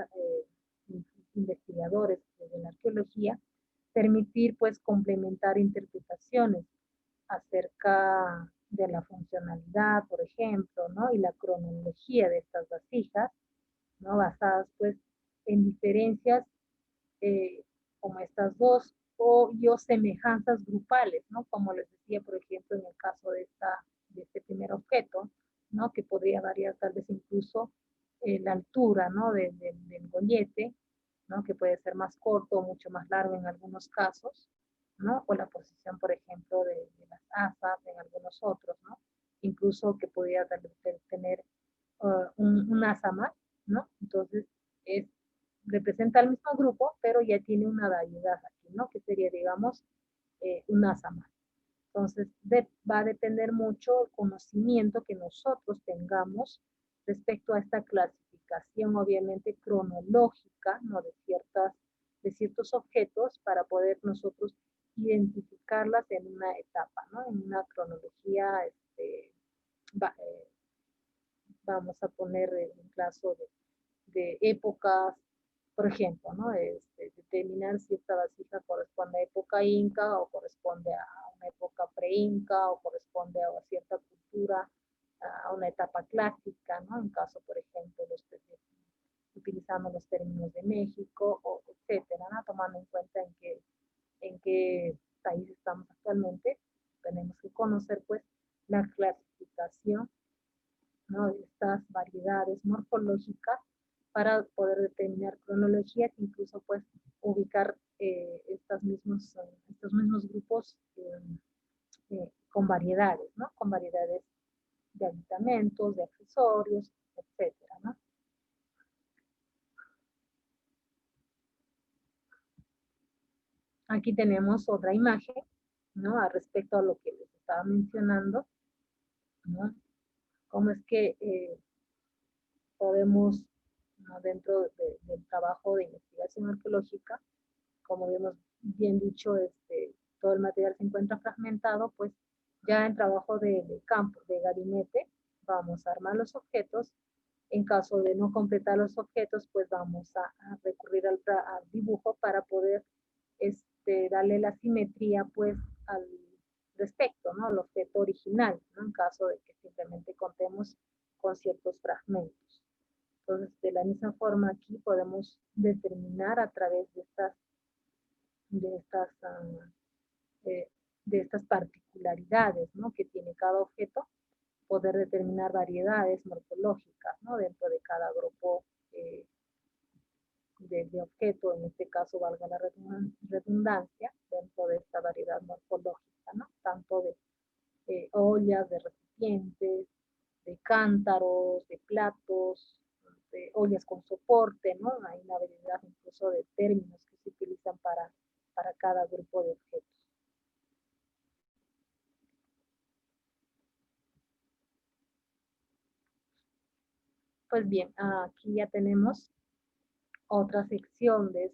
investigadores de la arqueología, permitir pues complementar interpretaciones acerca de la funcionalidad, por ejemplo, ¿no? Y la cronología de estas vasijas, ¿no? Basadas pues en diferencias como estas dos o semejanzas grupales, ¿no? Como les decía, por ejemplo, en el caso de este primer objeto, ¿no? Que podría variar tal vez incluso la altura, ¿no? Del gollete, ¿no? Que puede ser más corto o mucho más largo en algunos casos, ¿no? O la posición, por ejemplo, de las asas en algunos otros, ¿no? Incluso que podría tener un asa más, ¿no? Entonces, es, representa el mismo grupo, pero ya tiene una variedad aquí, ¿no? Que sería, digamos, un asa más. Entonces, va a depender mucho el conocimiento que nosotros tengamos respecto a esta clasificación, obviamente cronológica, ¿no? De ciertos objetos para poder nosotros identificarlas en una etapa, ¿no? En una cronología, va, vamos a poner en caso de épocas, por ejemplo, ¿no? Determinar si esta vasija corresponde a época inca o corresponde a una época pre-inca o corresponde a cierta cultura, a una etapa clásica, ¿no? En caso, por ejemplo, utilizando los términos de México, o etcétera, ¿no? Tomando en cuenta en qué país estamos actualmente, tenemos que conocer, pues, la clasificación, ¿no? De estas variedades morfológicas para poder determinar cronologías, incluso pues ubicar estos mismos grupos con variedades, ¿no? Con variedades de aditamentos, de accesorios, etcétera, ¿no? Aquí tenemos otra imagen, ¿no? A respecto a lo que les estaba mencionando, ¿no? Cómo es que podemos, ¿no? Dentro del trabajo de investigación arqueológica, como hemos bien dicho, todo el material se encuentra fragmentado, pues ya en trabajo de campo, de gabinete, vamos a armar los objetos. En caso de no completar los objetos, pues vamos a recurrir al dibujo para poder darle la simetría, pues, al respecto, ¿no? Al objeto original, ¿no? En caso de que simplemente contemos con ciertos fragmentos. Entonces, de la misma forma aquí podemos determinar a través de estas, eh, de estas particularidades, ¿no? Que tiene cada objeto, poder determinar variedades morfológicas, ¿no? Dentro de cada grupo de objeto, en este caso valga la redundancia, dentro de esta variedad morfológica, ¿no? Tanto de ollas, de recipientes, de cántaros, de platos, de ollas con soporte, ¿no? Hay una variedad incluso de términos que se utilizan para cada grupo de objetos. Pues bien, aquí ya tenemos otra sección de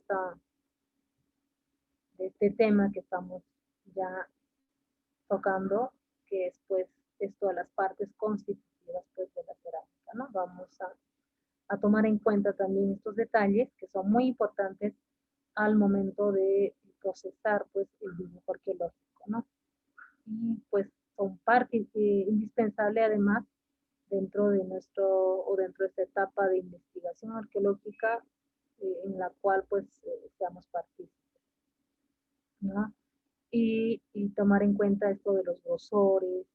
este tema que estamos ya tocando, que es pues esto de las partes constitutivas pues de la cerámica, ¿no? Vamos a tomar en cuenta también estos detalles que son muy importantes al momento de procesar pues el dibujo arqueológico, ¿no? Y pues son parte indispensable además dentro de esta etapa de investigación arqueológica en la cual pues seamos partícipes, ¿no? Y tomar en cuenta esto de los grosores,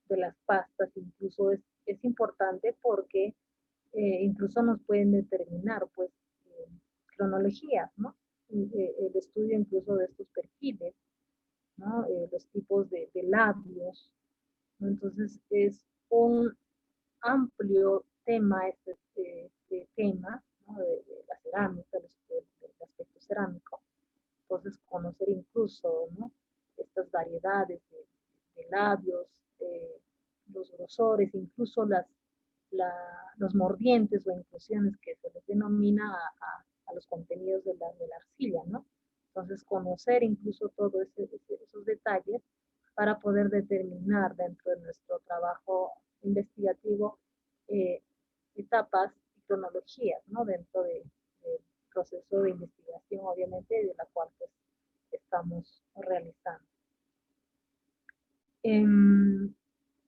de las pastas, incluso es importante porque incluso nos pueden determinar pues eh, cronologías, ¿no? El estudio incluso de estos perfiles, ¿no? Los tipos de labios, ¿no? Entonces es un amplio tema este tema, ¿no? De la cerámica, del aspecto cerámico. Entonces conocer incluso, ¿no? Estas variedades de labios, los grosores, incluso los mordientes o inclusiones que se les denomina a los contenidos de la arcilla, ¿no? Entonces, conocer incluso todos esos detalles para poder determinar dentro de nuestro trabajo investigativo eh, etapas y cronologías, ¿no? Dentro del proceso de investigación, obviamente, de la cual pues, estamos realizando.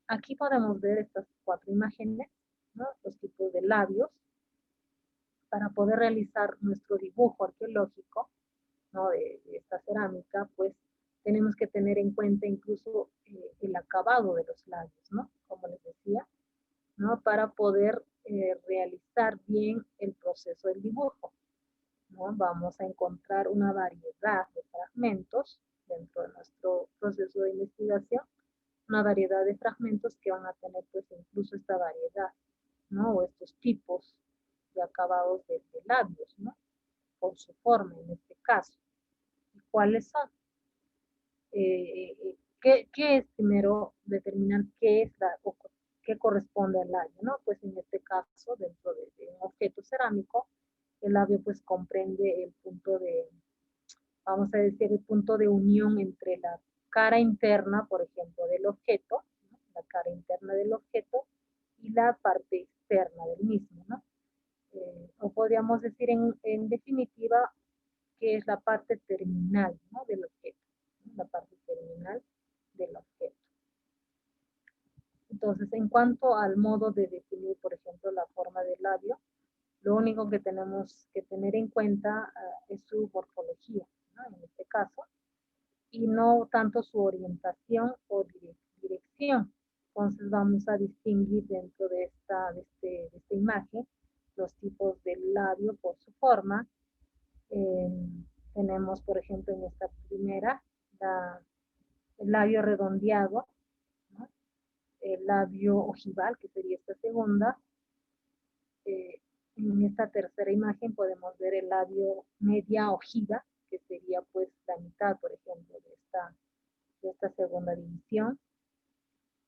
Aquí podemos ver estas cuatro imágenes, ¿no? Los tipos de labios, para poder realizar nuestro dibujo arqueológico, ¿no? De esta cerámica, pues tenemos que tener en cuenta incluso el acabado de los labios, ¿no? Como les decía, ¿no? Para poder realizar bien el proceso del dibujo, ¿no? Vamos a encontrar una variedad de fragmentos dentro de nuestro proceso de investigación, una variedad de fragmentos que van a tener pues incluso esta variedad, ¿no? O estos tipos de acabados de labios, ¿no? Por su forma en este caso. ¿Y cuáles son? ¿Qué es primero determinar qué es o qué corresponde al labio, ¿no? Pues en este caso, dentro de un objeto cerámico, el labio pues comprende el punto de, vamos a decir, el punto de unión entre la cara interna, por ejemplo, del objeto, ¿no? La cara interna del objeto y la parte externa del mismo, ¿no? O podríamos decir en definitiva que es la parte terminal, ¿no? Del objeto, ¿no? La parte terminal del objeto. Entonces, en cuanto al modo de definir, por ejemplo, la forma del labio, lo único que tenemos que tener en cuenta es su morfología, ¿no? En este caso, y no tanto su orientación o dirección. Entonces vamos a distinguir dentro de esta imagen los tipos del labio por su forma. Eh, tenemos, por ejemplo, en esta primera, el labio redondeado, ¿no? El labio ojival, que sería esta segunda. Eh, en esta tercera imagen podemos ver el labio media ojiva, que sería pues la mitad, por ejemplo, de esta segunda división,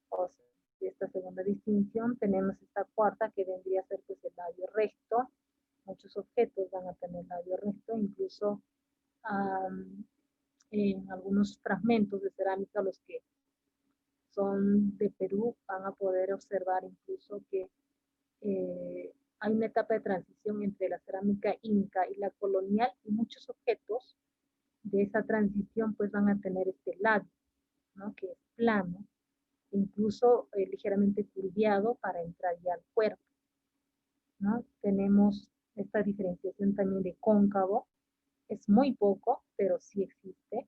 o de esta segunda distinción. Tenemos esta cuarta que vendría a ser pues el labio recto. Muchos objetos van a tener labio recto, incluso en algunos fragmentos de cerámica, los que son de Perú, van a poder observar incluso que hay una etapa de transición entre la cerámica inca y la colonial, y muchos objetos de esa transición pues van a tener este labio, ¿no? Que es plano, incluso ligeramente curviado para entrar ya al cuerpo, ¿no? Tenemos esta diferenciación también de cóncavo, es muy poco, pero sí existe.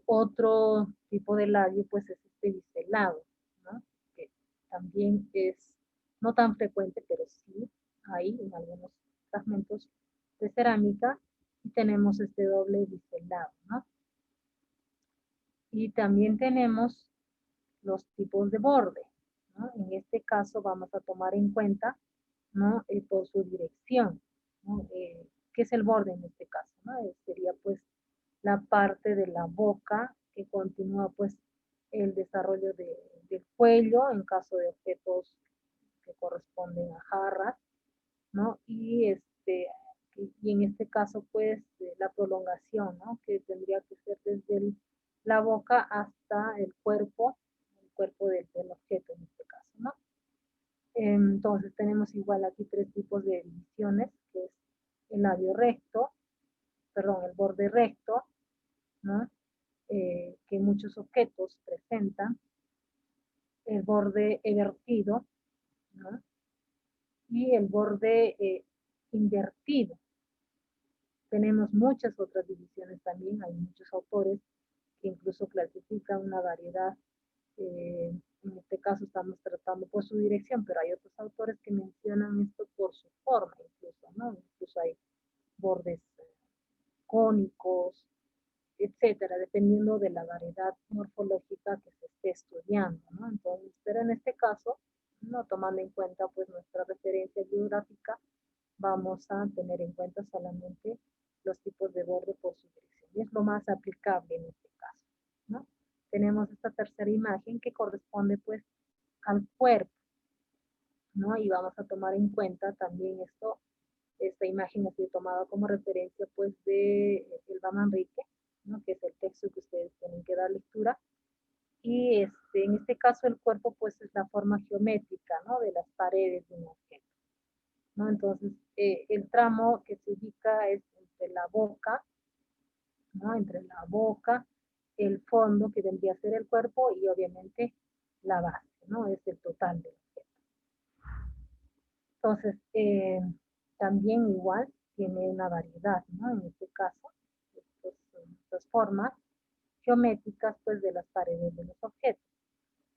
Otro tipo de labio pues es este biselado, ¿no? Que también es no tan frecuente, pero sí hay en algunos fragmentos de cerámica, y tenemos este doble biselado, ¿no? Y también tenemos los tipos de borde, ¿no? En este caso vamos a tomar en cuenta, ¿no? Por su dirección, ¿no? ¿Qué es el borde en este caso, ¿no? Sería pues la parte de la boca que continúa pues el desarrollo del cuello en caso de objetos que corresponden a jarras, ¿no? Y en este caso pues la prolongación, ¿no? Que tendría que ser desde la boca hasta el cuerpo del objeto en este caso, ¿no? Entonces tenemos igual aquí tres tipos de divisiones, que es el labio recto, perdón, el borde recto, ¿no? Que muchos objetos presentan, el borde evertido, ¿no? Y el borde invertido. Tenemos muchas otras divisiones también, hay muchos autores que incluso clasifican una variedad, en este caso estamos tratando por su dirección, pero hay otros autores que mencionan esto por su forma incluso, ¿no? Incluso hay bordes cónicos, etcétera, dependiendo de la variedad morfológica que se esté estudiando, ¿no? Entonces, pero en este caso, no tomando en cuenta pues nuestra referencia geográfica, vamos a tener en cuenta solamente los tipos de borde por su dirección. Y es lo más aplicable en este caso, ¿no? Tenemos esta tercera imagen que corresponde pues al cuerpo, ¿no? Y vamos a tomar en cuenta también esta imagen ha sido tomada como referencia pues de Elba Manrique, ¿no? Que es el texto que ustedes tienen que dar lectura. Y en este caso el cuerpo pues es la forma geométrica, ¿no? De las paredes de un objeto, ¿no? Entonces el tramo que se ubica es entre la boca, ¿no? Entre la boca, el fondo que vendría a ser el cuerpo y obviamente la base, ¿no? Es el total del objeto. Entonces, también igual tiene una variedad, ¿no? En este caso, estas formas geométricas pues de las paredes de los objetos.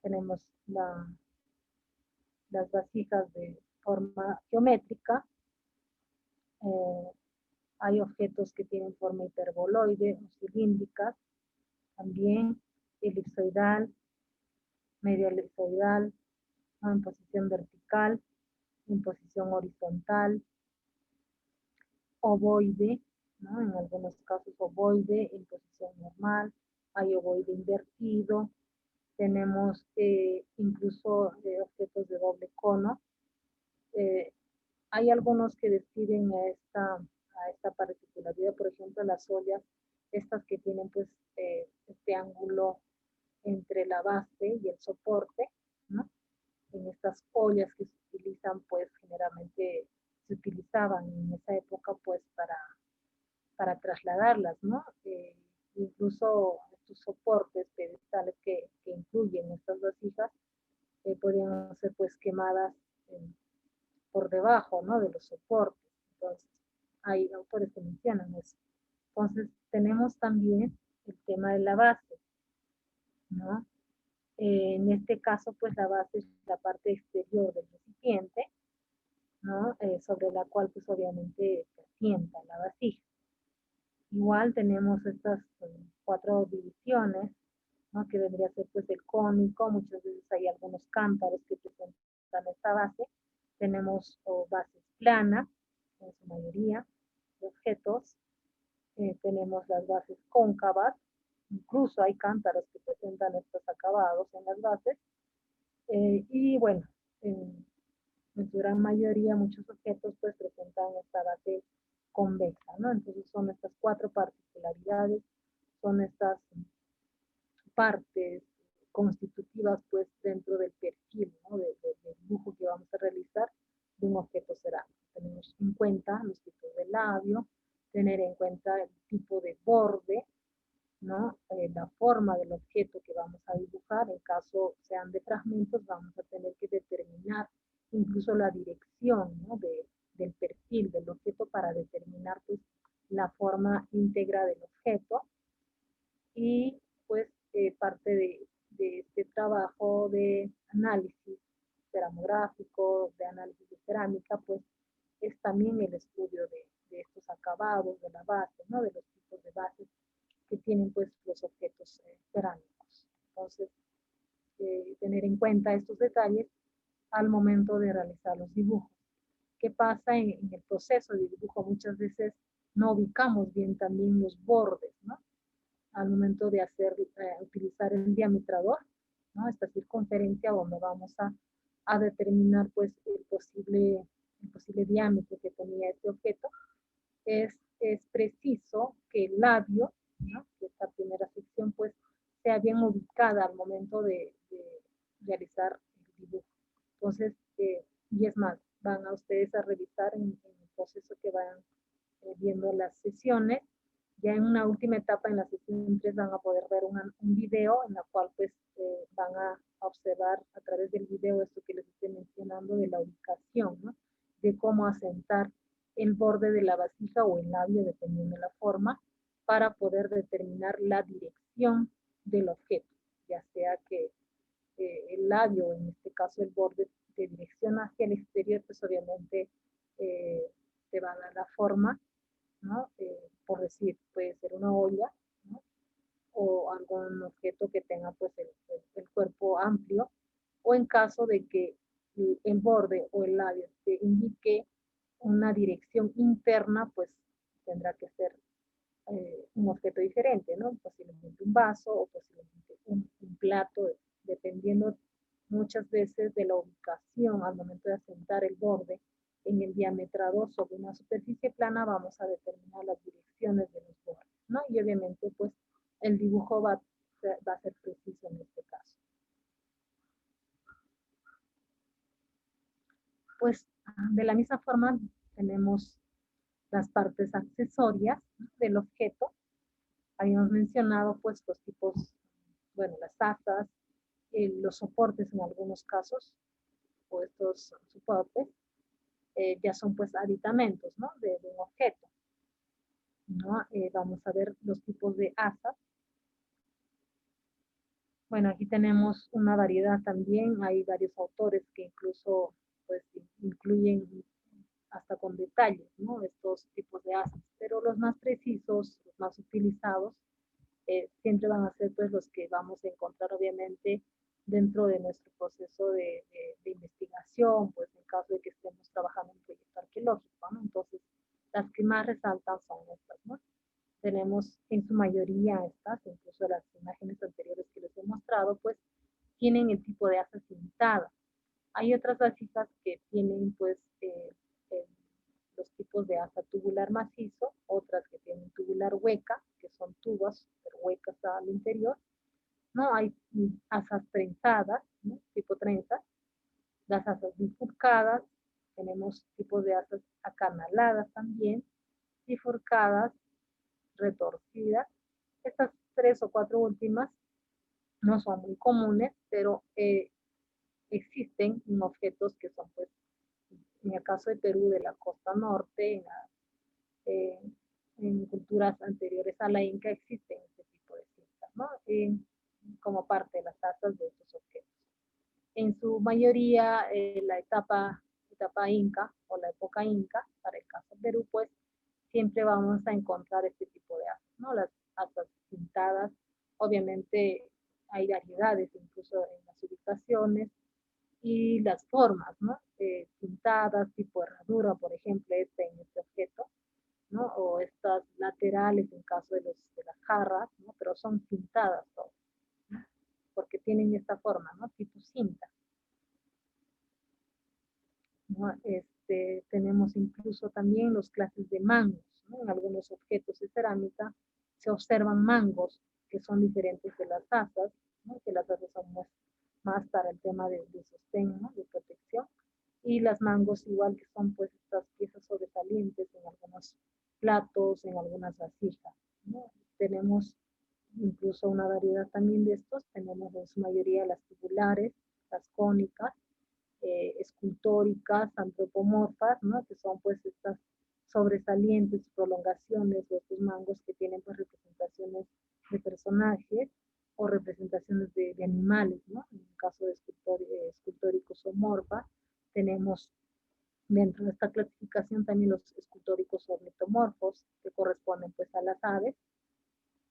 Tenemos las vasijas de forma geométrica, eh, hay objetos que tienen forma hiperboloide o cilíndrica, también elipsoidal, medio elipsoidal, ¿no? En posición vertical, en posición horizontal, ovoide, ¿no? En algunos casos ovoide en posición normal, hay ovoide invertido, tenemos incluso objetos de doble cono. Hay algunos que describen a esta particularidad, por ejemplo, las ollas, estas que tienen pues este ángulo entre la base y el soporte, ¿no? En estas ollas que se utilizan, pues generalmente se utilizaban en esa época pues para trasladarlas, ¿no? Incluso estos soportes pedestales que incluyen estas vasijas podían ser pues quemadas por debajo, ¿no? De los soportes. Entonces, hay autores que mencionan eso. Entonces, tenemos también el tema de la base, ¿no? En este caso, pues la base es la parte exterior del recipiente, ¿no? Sobre la cual, pues obviamente, se asienta la vasija. Igual tenemos estas 4 divisiones, ¿no? Que vendría a ser pues el cónico, muchas veces hay algunos cántaros que presentan esta base. Tenemos bases planas, en su mayoría, de objetos. Tenemos las bases cóncavas, incluso hay cántaros que presentan estos acabados en las bases. Y bueno, en su gran mayoría muchos objetos pues presentan esta base convexa, ¿no? Entonces son estas 4 particularidades, son estas partes constitutivas pues dentro del perfil, ¿no? del dibujo que vamos a realizar de un objeto cerámico. Tenemos en cuenta los tipos de labio, tener en cuenta el tipo de borde, ¿no? La forma del objeto que vamos a dibujar. En caso sean de fragmentos, vamos a tener que determinar incluso la dirección, ¿no? del perfil del objeto para determinar pues la forma íntegra del objeto. Y pues parte de este trabajo de análisis ceramográfico, de análisis de cerámica, pues es también el estudio de estos acabados, de la base, ¿no? De los tipos de bases que tienen pues los objetos cerámicos. Entonces, tener en cuenta estos detalles al momento de realizar los dibujos. ¿Qué pasa en el proceso de dibujo? Muchas veces no ubicamos bien también los bordes, ¿no? Al momento de utilizar el diametrador, ¿no? Esta circunferencia donde vamos a determinar pues el posible diámetro que tenía este objeto, es preciso que el labio, ¿no? Que esta primera sección pues sea bien ubicada al momento de realizar el dibujo. Entonces, y es más, van a ustedes a revisar en el proceso que van viendo las sesiones. Ya en una última etapa, en la sesión 3, van a poder ver un video en la cual pues van a observar a través del video esto que les estoy mencionando de la ubicación, ¿no? De cómo asentar el borde de la vasija o el labio, dependiendo de la forma, para poder determinar la dirección del objeto, ya sea que el labio, en este caso el borde, de dirección hacia el exterior, pues obviamente te va a dar la forma, ¿no? Por decir, puede ser una olla, ¿no? O algún objeto que tenga pues el cuerpo amplio, o en caso de que el borde o el labio te indique una dirección interna, pues tendrá que ser un objeto diferente, ¿no? Posiblemente un vaso o posiblemente un plato, dependiendo muchas veces de la ubicación al momento de asentar el borde en el diametrador sobre una superficie plana, vamos a determinar las direcciones de los bordes, ¿no? Y obviamente, pues, el dibujo va a ser preciso en este caso. Pues, de la misma forma, tenemos las partes accesorias del objeto. Habíamos mencionado, pues, los tipos, bueno, las asas, los soportes en algunos casos, o estos soportes, ya son pues aditamentos, ¿no? De un objeto, ¿no? Vamos a ver los tipos de asas. Bueno, aquí tenemos una variedad también, hay varios autores que incluso pues incluyen hasta con detalles, ¿no? Estos tipos de asas, pero los más precisos, los más utilizados, siempre van a ser pues los que vamos a encontrar obviamente dentro de nuestro proceso de investigación, pues en caso de que estemos trabajando en un proyecto arqueológico, ¿no? Entonces, las que más resaltan son estas, ¿no? Tenemos en su mayoría estas, incluso las encontrado, pues tienen el tipo de asa cintada. Hay otras vasijas que tienen pues los tipos de asa tubular macizo, otras que tienen tubular hueca, que son tubos, pero huecas al interior, ¿no? Hay asas trenzadas, ¿no? Tipo trenza, las asas bifurcadas, tenemos tipos de asas acanaladas también, bifurcadas, retorcidas. Estas 3 o 4 últimas no son muy comunes, pero existen en objetos que son, pues, en el caso de Perú, de la costa norte, eh, en culturas anteriores a la Inca, existen este tipo de cintas, ¿no? Como parte de las asas de estos objetos. En su mayoría, la etapa inca o la época inca, para el caso de Perú, pues siempre vamos a encontrar este tipo de asas, ¿no? Las asas pintadas, obviamente hay variedades incluso en las ubicaciones y las formas, ¿no? Pintadas, tipo herradura, por ejemplo, en este objeto, ¿no? O estas laterales en caso de las jarras, ¿no? Pero son pintadas todas, ¿no? Porque tienen esta forma, ¿no? Tipo cinta, ¿no? Tenemos incluso también los clases de mangos, ¿no? En algunos objetos de cerámica se observan mangos que son diferentes de las asas, ¿no? Que las asas son más para el tema de sostén, ¿no? De protección, y las mangos igual, que son pues estas piezas sobresalientes en algunos platos, en algunas vasijas, ¿no? Tenemos incluso una variedad también de estos, tenemos en su mayoría las tubulares, las cónicas, escultóricas, antropomorfas, ¿no? Que son pues estas sobresalientes, prolongaciones de estos mangos que tienen pues representaciones de personajes o representaciones de animales, ¿no? En el caso de escultóricos o morfa, tenemos dentro de esta clasificación también los escultóricos ornitomorfos, que corresponden pues a las aves,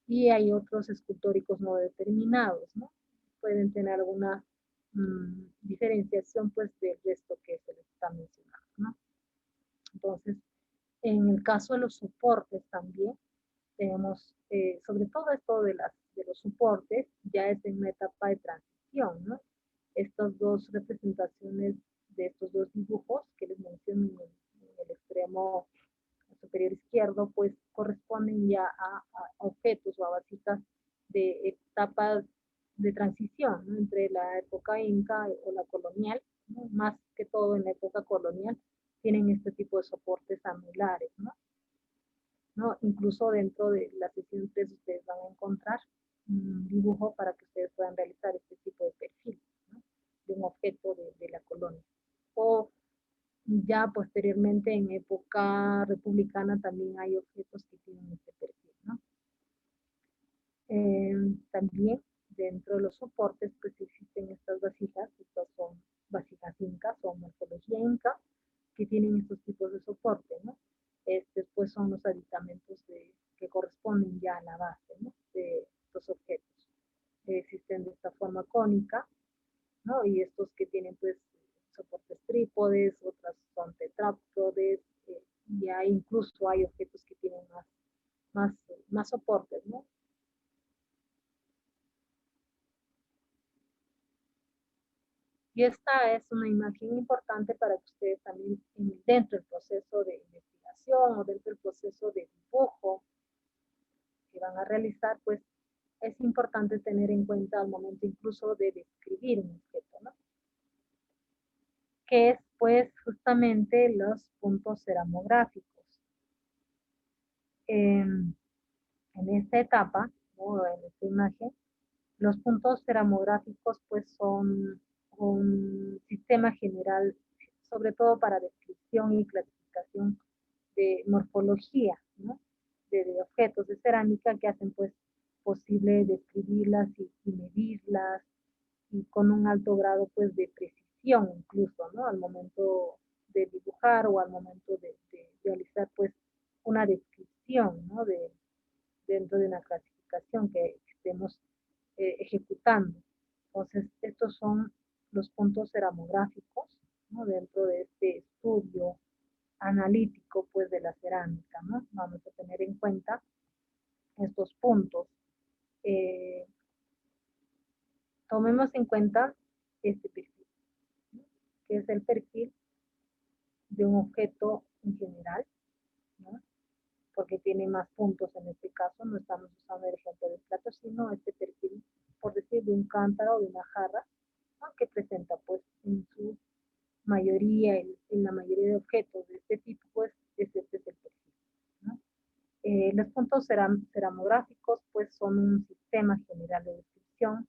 y hay otros escultóricos no determinados, ¿no? Pueden tener alguna diferenciación pues del resto que se les está mencionando, ¿no? Entonces, en el caso de los soportes también, tenemos, sobre todo esto de los soportes, ya es en una etapa de transición, ¿no? Estas dos representaciones de estos dos dibujos que les menciono en el extremo superior izquierdo, pues corresponden ya a objetos o a vasijas de etapas de transición, ¿no? Entre la época inca o la colonial, ¿no? Más que todo en la época colonial, tienen este tipo de soportes anulares, ¿no? ¿No? Incluso dentro de la sesión 3 ustedes van a encontrar un dibujo para que ustedes puedan realizar este tipo de perfil, ¿no? De un objeto de la colonia. O ya posteriormente en época republicana también hay objetos que tienen este perfil, ¿no? También dentro de los soportes pues existen estas son vasijas incas o morfología inca, que tienen estos tipos de soporte, ¿no? Pues son los aditamentos que corresponden ya a la base, ¿no? De estos objetos. Existen de esta forma cónica, ¿no? Y estos que tienen pues soportes trípodes, otras son tetrápodes, ya incluso hay objetos que tienen más soportes, ¿no? Y esta es una imagen importante para que ustedes también dentro del proceso de investigación o dentro del proceso de dibujo que van a realizar, pues es importante tener en cuenta al momento incluso de describir un objeto, ¿no? Que es pues justamente los puntos ceramográficos. En esta etapa, ¿no? En esta imagen, los puntos ceramográficos pues son un sistema general, sobre todo para descripción y clasificación de morfología, ¿no? De objetos de cerámica que hacen pues posible describirlas y medirlas, y con un alto grado pues de precisión incluso, ¿no? Al momento de dibujar o al momento de realizar pues una descripción, ¿no? Dentro de una clasificación que estemos ejecutando. Entonces, estos son los puntos ceramográficos, ¿no? Dentro de este estudio analítico pues de la cerámica, ¿no? Vamos a tener en cuenta estos puntos. Eh, Tomemos en cuenta este perfil, ¿no? Que es el perfil de un objeto en general, ¿no? Porque tiene más puntos en este caso, no estamos usando el ejemplo del plato, sino este perfil, por decir, de un cántaro o de una jarra, ¿no? Que presenta pues en su mayoría, en la mayoría de objetos de este tipo, pues este es el perfil, ¿no? Los puntos ceramográficos pues son un sistema general de descripción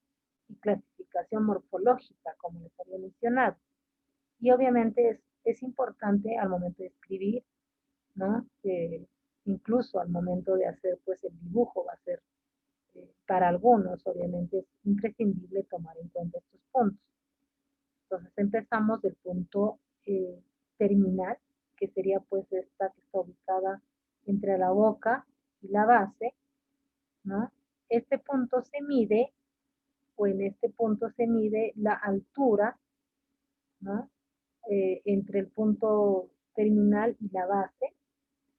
y clasificación morfológica, como les había mencionado. Y obviamente es importante al momento de escribir, ¿no? Incluso al momento de hacer pues el dibujo va a ser, para algunos obviamente es imprescindible tomar en cuenta estos puntos. Entonces empezamos del punto terminal, que sería pues esta que está ubicada entre la boca y la base, ¿no? Este punto se mide, o en este punto se mide la altura, ¿no? Entre el punto terminal y la base,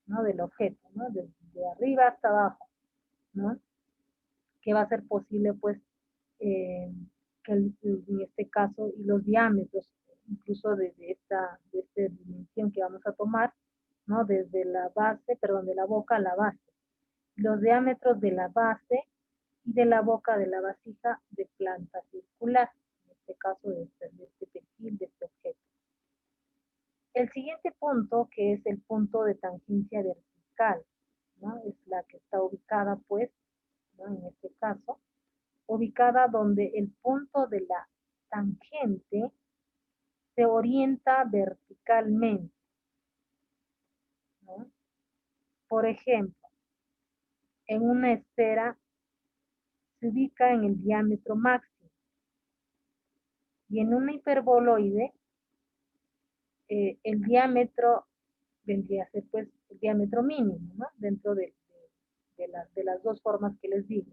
¿no? Del objeto, ¿no? De arriba hasta abajo, ¿no? Que va a ser posible, pues, eh, que en este caso, y los diámetros, incluso de esta dimensión que vamos a tomar, ¿no? Desde la base, perdón, de la boca a la base. Los diámetros de la base y de la boca de la vasija de planta circular, en este caso de este perfil, de este objeto. El siguiente punto, que es el punto de tangencia vertical, ¿no? Es la que está ubicada, pues, ¿no? En este caso, ubicada donde el punto de la tangente se orienta verticalmente, ¿no? Por ejemplo, en una esfera se ubica en el diámetro máximo y en una hiperboloide el diámetro vendría a ser pues el diámetro mínimo, ¿no? Dentro de las dos formas que les digo.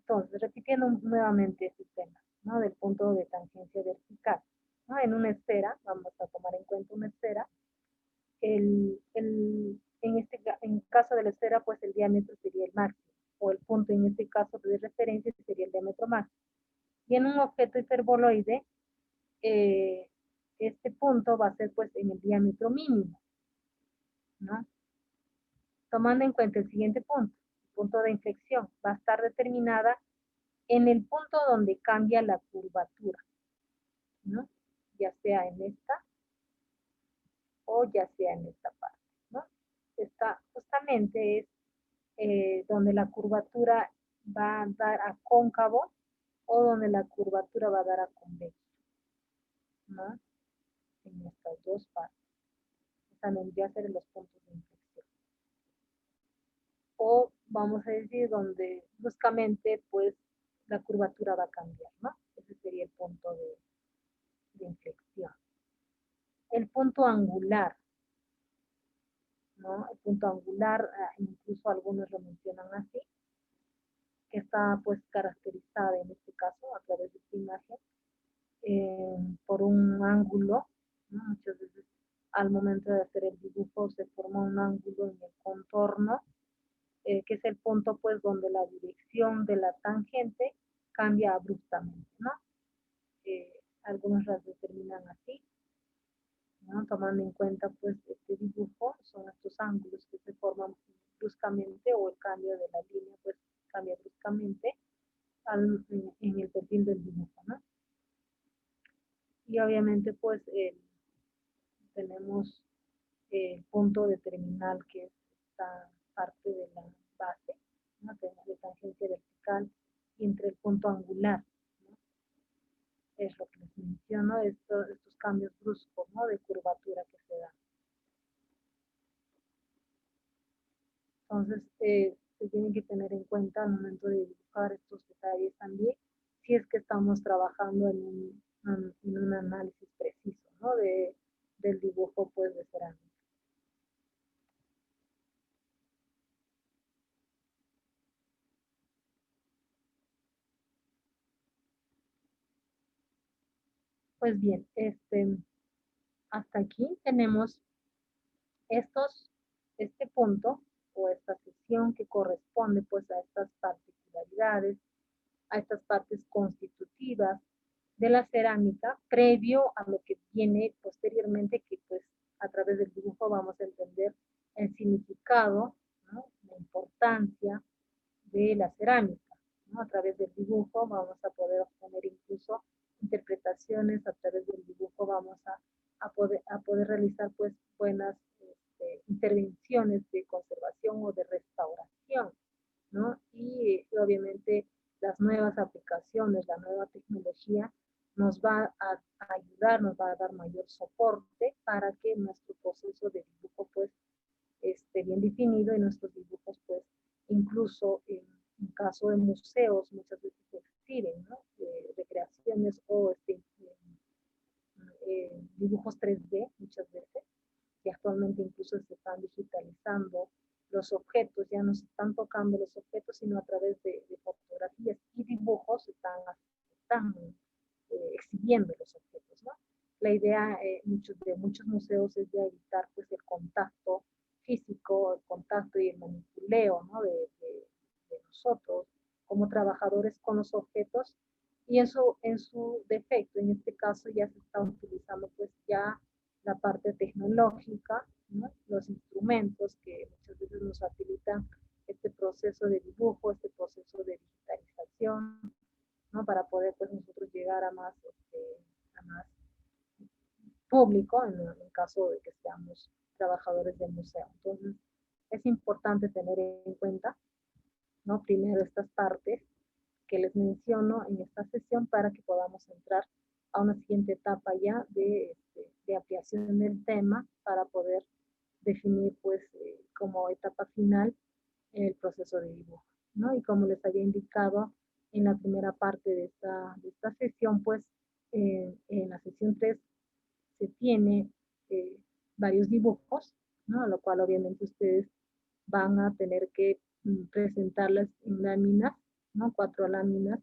Entonces, repitiendo nuevamente este tema, ¿no? Del punto de tangencia vertical, ¿no? En una esfera, vamos a tomar en cuenta una esfera, en caso de la esfera, pues el diámetro sería el máximo, o el punto en este caso de referencia sería el diámetro máximo. Y en un objeto hiperboloide, eh, este punto va a ser pues en el diámetro mínimo, ¿no? Tomando en cuenta el siguiente punto, el punto de inflexión, va a estar determinada en el punto donde cambia la curvatura, ¿no? Ya sea en esta o ya sea en esta parte, ¿no? Esta justamente es donde la curvatura va a dar a cóncavo o donde la curvatura va a dar a convexo, ¿no? En estas dos partes. Esta vendría a ser los puntos de inflexión. O vamos a decir donde bruscamente pues la curvatura va a cambiar, ¿no? Ese sería el punto de inflexión. El punto angular, ¿no? El punto angular, incluso algunos lo mencionan así, que está pues caracterizada en este caso a través de esta imagen por un ángulo, ¿no? Muchas veces al momento de hacer el dibujo se forma un ángulo en el contorno, que es el punto pues donde la dirección de la tangente cambia abruptamente, ¿no? Algunos las determinan así, ¿no? Tomando en cuenta pues este dibujo, son estos ángulos que se forman bruscamente o el cambio de la línea pues cambia bruscamente en el perfil del dibujo, ¿no? Y obviamente pues tenemos el punto de terminal que es esta parte de la base, ¿no? De tangencia vertical y entre el punto angular, ¿no? Es lo que les menciono, estos cambios bruscos, ¿no? De curvatura que se dan. Entonces, se tiene que tener en cuenta al momento de dibujar estos detalles también, si es que estamos trabajando en un análisis preciso, ¿no? Del dibujo, pues, de cerámica. Pues bien, hasta aquí tenemos este punto o esta sesión que corresponde pues a estas particularidades a estas partes constitutivas de la cerámica, previo a lo que viene posteriormente, que pues a través del dibujo vamos a entender el significado, ¿no? La importancia de la cerámica, ¿no? A través del dibujo vamos a poder obtener incluso interpretaciones, a través del dibujo vamos a poder realizar pues buenas intervenciones de conservación o de restauración, ¿no? Y obviamente las nuevas aplicaciones, la nueva tecnología nos va a ayudar, nos va a dar mayor soporte para que nuestro proceso de dibujo pues esté bien definido y nuestros dibujos pues incluso en caso de museos muchas veces se exhiben, ¿no? Recreaciones o dibujos 3D muchas veces, y actualmente incluso se están digitalizando los objetos, ya no se están tocando los objetos, sino a través de fotografías y dibujos están exhibiendo los objetos, ¿no? La idea de muchos museos es de evitar pues el contacto físico, el contacto y el manipuleo, ¿no? De nosotros como trabajadores con los objetos, y en su defecto, en este caso ya se está utilizando pues ya la parte tecnológica, ¿no? Los instrumentos que muchas veces nos facilitan este proceso de dibujo, este proceso de digitalización, ¿no? Para poder pues nosotros llegar a más público en el caso de que seamos trabajadores del museo. Entonces, es importante tener en cuenta, ¿no? Primero estas partes que les menciono en esta sesión para que podamos entrar a una siguiente etapa ya de ampliación del tema para poder definir pues como etapa final el proceso de dibujo, ¿no? Y como les había indicado en la primera parte de esta sesión, pues en la sesión 3 se tiene eh, varios dibujos, ¿no? A lo cual obviamente ustedes van a tener que presentarlas en láminas, ¿no? 4 láminas,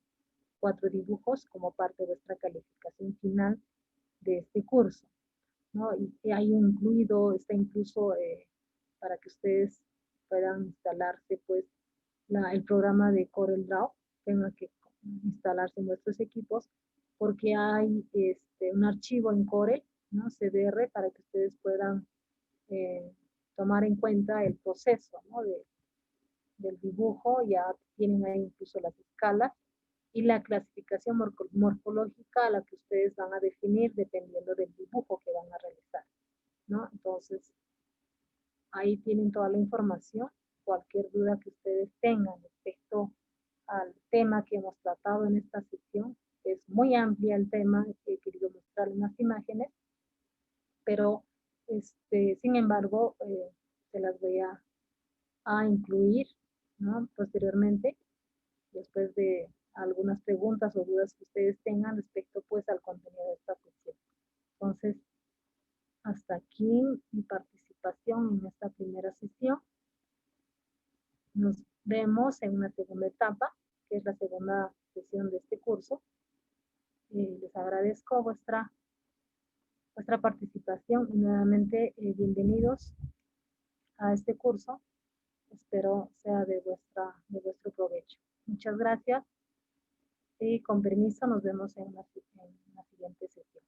4 dibujos como parte de vuestra calificación final de este curso, ¿no? Y hay incluido, está incluso para que ustedes puedan instalarse, pues, el programa de CorelDRAW, tengan que instalarse en vuestros equipos, porque hay un archivo en Corel, ¿no? CDR, para que ustedes puedan eh, tomar en cuenta el proceso, ¿no? Del dibujo, ya tienen ahí incluso las escalas y la clasificación morfológica a la que ustedes van a definir dependiendo del dibujo que van a realizar, ¿no? Entonces, ahí tienen toda la información. Cualquier duda que ustedes tengan respecto al tema que hemos tratado en esta sesión, es muy amplia el tema, he querido mostrar unas imágenes, pero sin embargo, se las voy a incluir, ¿no? Posteriormente, después de algunas preguntas o dudas que ustedes tengan respecto pues al contenido de esta sesión. Entonces, hasta aquí mi participación en esta primera sesión. Nos vemos en una segunda etapa, que es la segunda sesión de este curso. Les agradezco vuestra participación y nuevamente bienvenidos a este curso. Espero sea de vuestro provecho. Muchas gracias y con permiso nos vemos en una siguiente sesión.